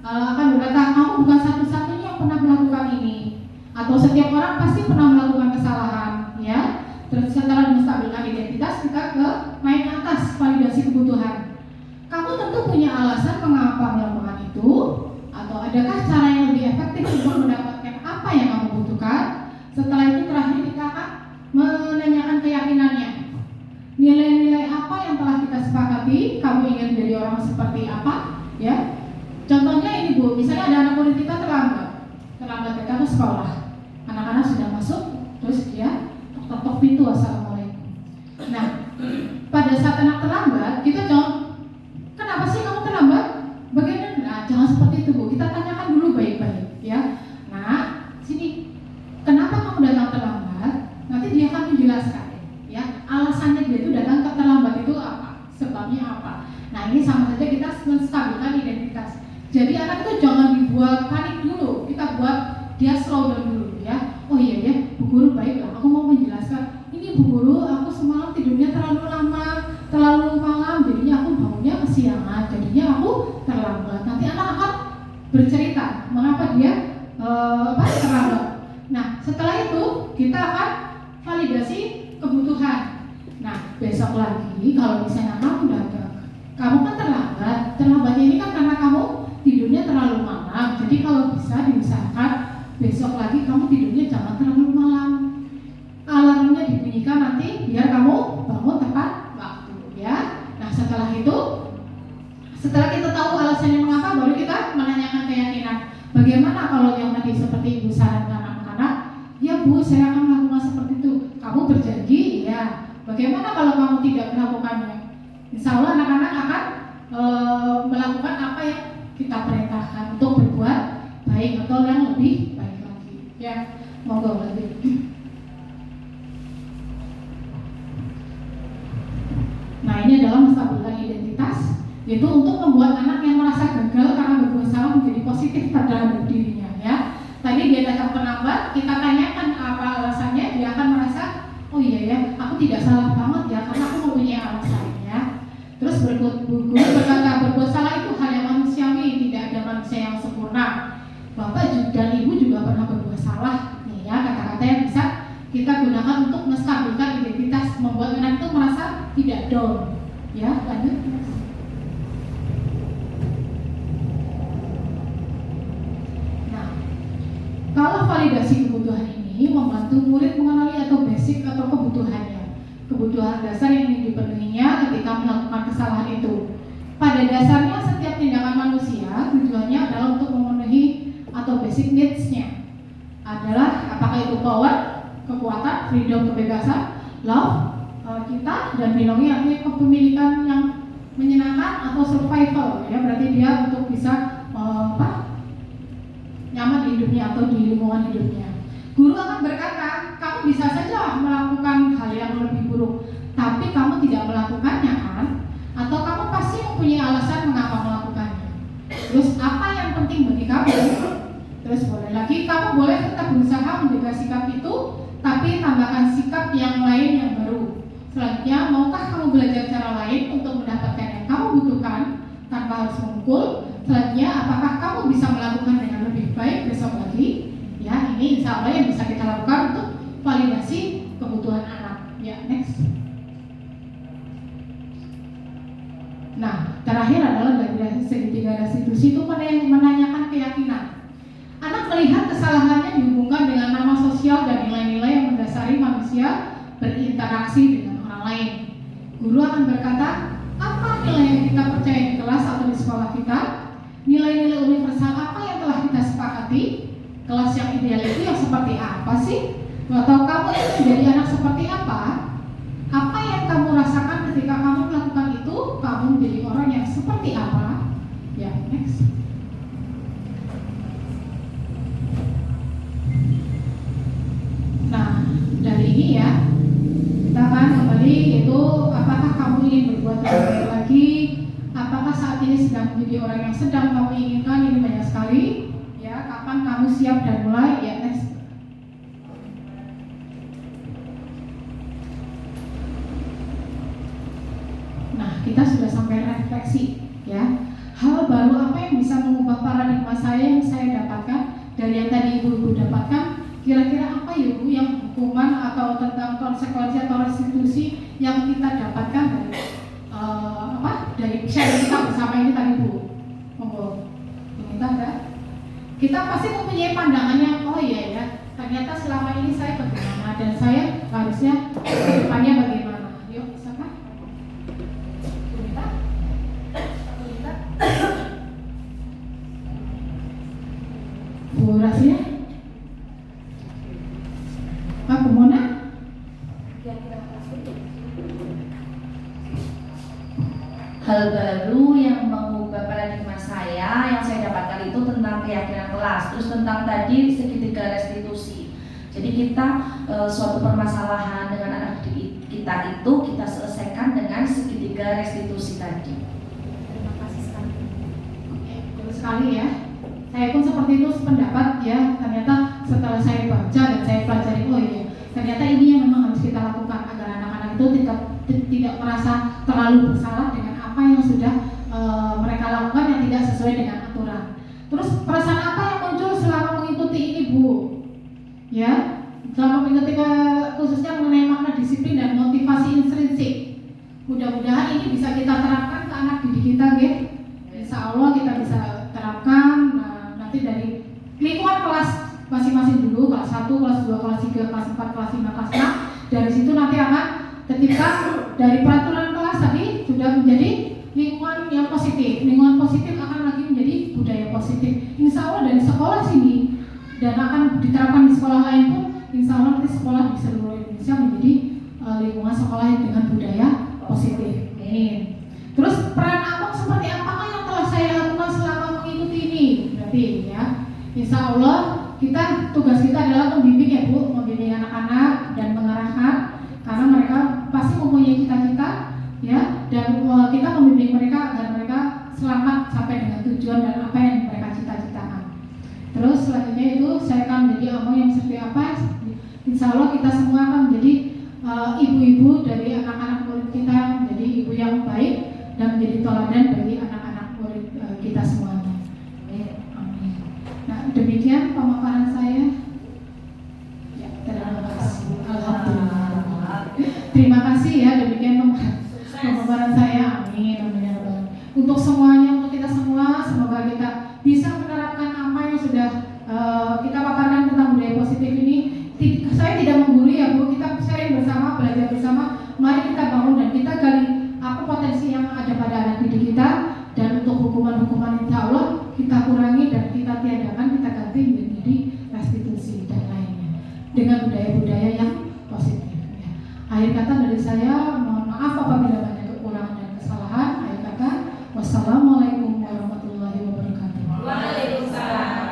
[SPEAKER 2] akan berkata kamu bukan satu-satunya yang pernah melakukan ini, atau setiap orang pasti pernah melakukan kesalahan, ya. Terus setelah menstabilkan identitas kita ke naik atas validasi kebutuhan. Kamu tentu punya alasan mengapa melakukan itu, atau adakah cara yang lebih efektif untuk mendapatkan apa yang kamu butuhkan. Setelah itu terakhir kita akan menanyakan keyakinannya. Nilai-nilai apa yang telah kita sepakati, kamu ingin menjadi orang seperti apa, ya. Contohnya ini Bu, misalnya ada anak murid kita terlambat datang ke sekolah. Anak-anak sudah masuk, terus dia ketok pintu, assalamualaikum. Nah, pada saat anak terlambat, kita kenapa sih kamu terlambat? Bagaimana? Nah, jangan seperti itu Bu. Kita tanyakan dulu baik-baik, ya. Nah, sini, kenapa kamu datang terlambat? Nanti dia akan menjelaskan, ya. Alasannya dia itu datang terlambat itu apa? Sebabnya apa? Nah, ini sama saja kita menstabilkan identitas. Jadi anak itu jangan dibuat panik dulu. Kita buat dia slow down dulu, ya. Oh iya ya, Bu Guru baiklah. Aku mau menjelaskan. Ini Bu Guru, aku semalam tidurnya terlalu malam, jadinya aku bangunnya kesiangan, jadinya aku terlambat. Nanti anak akan bercerita mengapa dia terlambat. Nah, setelah itu kita akan validasi kebutuhan. Nah, besok lagi kalau misalnya kamu datang, kamu kan terlambat. Terlambatnya ini kan karena kamu tidurnya terlalu malam. Jadi kalau bisa diusahakan besok lagi kamu tidurnya jangan terlalu malam. Alarmnya dibunyikan nanti biar kamu bangun tepat waktu, ya. Nah, setelah kita tahu alasannya mengapa, baru kita menanyakan keyakinan. Bagaimana kalau yang tadi seperti Ibu sarankan anak-anak? Ya Bu, saya akan melakukan seperti itu. Kamu berjanji? Ya. Bagaimana kalau kamu tidak melakukannya? Insya Allah anak-anak akan melakukan apa yang kita perintahkan untuk berbuat baik atau yang lebih baik lagi. Ya, monggo lanjut. Nah, ini adalah menstabilkan identitas, yaitu untuk membuat anak yang merasa gagal karena berbuat salah menjadi positif pada dirinya, ya. Tadi dia datang terlambat, kita tanyakan apa alasannya, dia akan merasa, oh iya ya, aku tidak salah banget ya, karena aku mempunyai alasannya. Terus guru berkata berbuat salah itu hal yang manusiawi, tidak ada manusia yang sempurna. Bapak dan Ibu juga pernah berbuat salah, nih ya, kata-kata yang bisa kita gunakan untuk menstabilkan identitas, membuat anak itu merasa tidak down. Ya, lanjut. Nah, kalau validasi kebutuhan ini membantu murid mengenali atau basic atau kebutuhannya, kebutuhan dasar yang ingin dipenuhinya ketika melakukan kesalahan itu. Pada dasarnya setiap tindakan manusia tujuannya adalah untuk memenuhi atau basic needs-nya adalah apakah itu power, kekuatan, freedom, kebebasan, love, kita, dan belonging, artinya kepemilikan yang menyenangkan atau survival, ya, berarti dia untuk bisa nyaman di hidupnya atau di lingkungan hidupnya. Guru akan berkata, kamu bisa saja melakukan hal yang lebih buruk, tapi kamu tidak melakukannya kan? Atau kamu pasti mempunyai alasan mengapa melakukannya. Terus apa yang penting bagi kamu? Terus boleh lagi, kamu boleh tetap berusaha menjaga sikap itu, tapi tambahkan sikap yang lain yang baru. Selanjutnya, maukah kamu belajar cara lain untuk mendapatkan yang kamu butuhkan tanpa harus memukul? Selanjutnya, apakah kamu bisa melakukan dengan lebih baik besok lagi? Ya, ini insya Allah yang bisa kita lakukan untuk validasi kebutuhan anak. Ya, next. Nah, terakhir adalah dari segitiga restitusi itu menanyakan keyakinan. Anak melihat kesalahannya dihubungkan dengan nama sosial dan nilai-nilai yang mendasari manusia berinteraksi dengan orang lain. Guru akan berkata, apa nilai yang kita percaya di kelas atau di sekolah kita? Nilai-nilai universal apa yang telah kita sepakati? Kelas yang ideal itu yang seperti apa sih? Atau kamu itu menjadi anak seperti apa? Apa yang kamu rasakan ketika kamu melakukan itu? Kamu menjadi orang yang seperti apa? Ya, next. Nah, dari ini ya, kita akan kembali yaitu apakah kamu ingin berbuat lebih baik lagi? Apakah saat ini sedang menjadi orang yang sedang kamu inginkan? Ini banyak sekali. Ya, kapan kamu siap dan mulai? Ya, next. Nah, kita sudah sampai refleksi, ya. Hal baru apa yang bisa mengubah paradigma saya yang saya dapatkan dari yang tadi ibu-ibu dapatkan? Kira-kira apa ya Bu yang hukuman atau tentang konsekuensi atau restitusi yang kita dapatkan dari dari share kita bersama ini tadi Bu? Monggo, diminta enggak? Kita pasti mempunyai pandangannya, oh iya ya, ternyata selama ini saya bagaimana dan saya harusnya kedepannya bagaimana. Yuk, siapa? Diminta? Bu Rasia? Pak Mona?
[SPEAKER 1] Hal baru yang mengubah paradigma saya yang saya dapatkan itu tentang keyakinan kelas, terus tentang tadi segitiga restitusi. Jadi kita suatu permasalahan dengan anak didik kita itu kita selesaikan dengan segitiga restitusi tadi.
[SPEAKER 2] Terima kasih sekali. Betul sekali ya. Saya pun seperti itu sependapat ya. Ternyata setelah saya baca dan saya pelajari, oh iya, ternyata ini yang memang harus kita lakukan agar anak-anak itu tidak merasa terlalu bersalah dengan apa yang sudah mereka lakukan yang tidak sesuai dengan aturan. Terus perasaan apa yang muncul selama mengikuti ini, Bu? Ya, selama mengikuti khususnya mengenai makna disiplin dan motivasi intrinsik. Mudah-mudahan ini bisa kita terapkan ke anak didik kita, gitu. Insya Allah kita bisa terapkan. Nanti dari lingkungan kelas masing-masing dulu, kelas 1, kelas 2, kelas 3, kelas 4, kelas 5, kelas 6. Dari situ nanti akan ketika dari peraturan kelas tadi sudah menjadi lingkungan yang positif. Lingkungan positif akan lagi menjadi budaya positif. Insya Allah dari sekolah sini dan akan diterapkan di sekolah lain pun, insya Allah nanti sekolah di seluruh Indonesia menjadi lingkungan sekolah dengan budaya positif. Terus peran abang seperti apakah yang telah saya lakukan selama mengikuti ini? Berarti ya, insya Allah tugas kita adalah membimbing ya Bu, membimbing anak-anak dan mengarahkan, karena mereka pasti mempunyai cita-cita ya, dan kita membimbing mereka agar mereka selamat sampai dengan tujuan dan apa yang mereka cita-citakan. Terus selanjutnya itu saya akan menjadi abang yang seperti apa? Insya Allah kita semua akan menjadi ibu-ibu dari anak-anak murid kita, menjadi ibu yang baik dan menjadi teladan bagi anak-anak murid kita semuanya. Amin. Nah, demikian pemaparan saya. Ya, terima kasih. Alhamdulillah. Terima kasih ya, demikian pemaparan saya. Amin. Amin. Untuk semuanya, untuk kita semua, semoga kita bisa menerapkan apa yang sudah kita paparkan tentang budaya positif ini. Saya tidak menggurui ya Bu, kita sharing bersama, belajar bersama. Mari kita bangun dan kita gali apa potensi yang ada pada anak didik kita, dan untuk hukuman-hukuman insya Allah kita kurangi dan kita tiadakan, kita ganti menjadi restitusi dan lainnya dengan budaya-budaya yang positif. Ya. Akhir kata dari saya, mohon maaf apabila banyak kekurangan dan kesalahan. Akhir kata, wassalamualaikum warahmatullahi wabarakatuh.
[SPEAKER 1] Waalaikumsalam.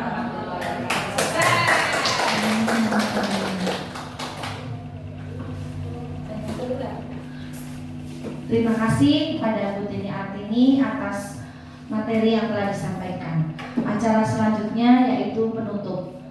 [SPEAKER 1] Terima kasih kepada Bu Tini Artini atas materi yang telah disampaikan. Acara selanjutnya yaitu penutup.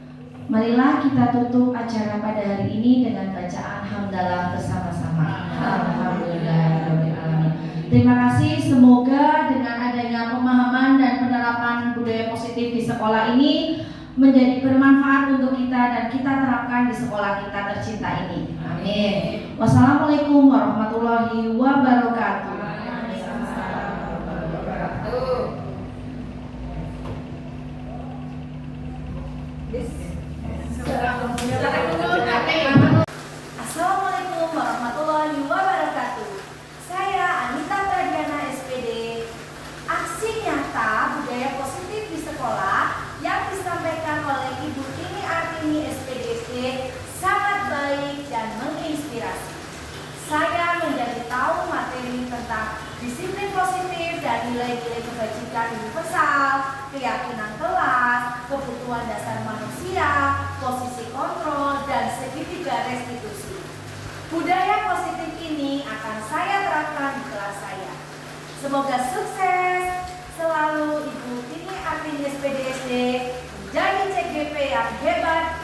[SPEAKER 1] Marilah kita tutup acara pada hari ini dengan bacaan hamdalah bersama-sama. Alhamdulillahirobbilalamin. Terima kasih. Semoga dengan adanya pemahaman dan penerapan budaya positif di sekolah ini menjadi bermanfaat untuk kita dan kita terapkan di sekolah kita tercinta ini. Amin. Wassalamualaikum warahmatullahi wabarakatuh. Assalamualaikum warahmatullahi wabarakatuh. Saya Anita Pradiana SPD. Aksi nyata budaya positif di sekolah yang disampaikan oleh Ibu Tini Artini SPDSD sangat baik dan menginspirasi. Saya menjadi tahu materi tentang disiplin positif dan nilai-nilai kebajikan universal, keyakinan kelas, kebutuhan dasar manusia, posisi kontrol, dan segitiga restitusi. Budaya positif ini akan saya terapkan di kelas saya. Semoga sukses selalu Ibu Tini Artini SPDSD menjadi CGP yang hebat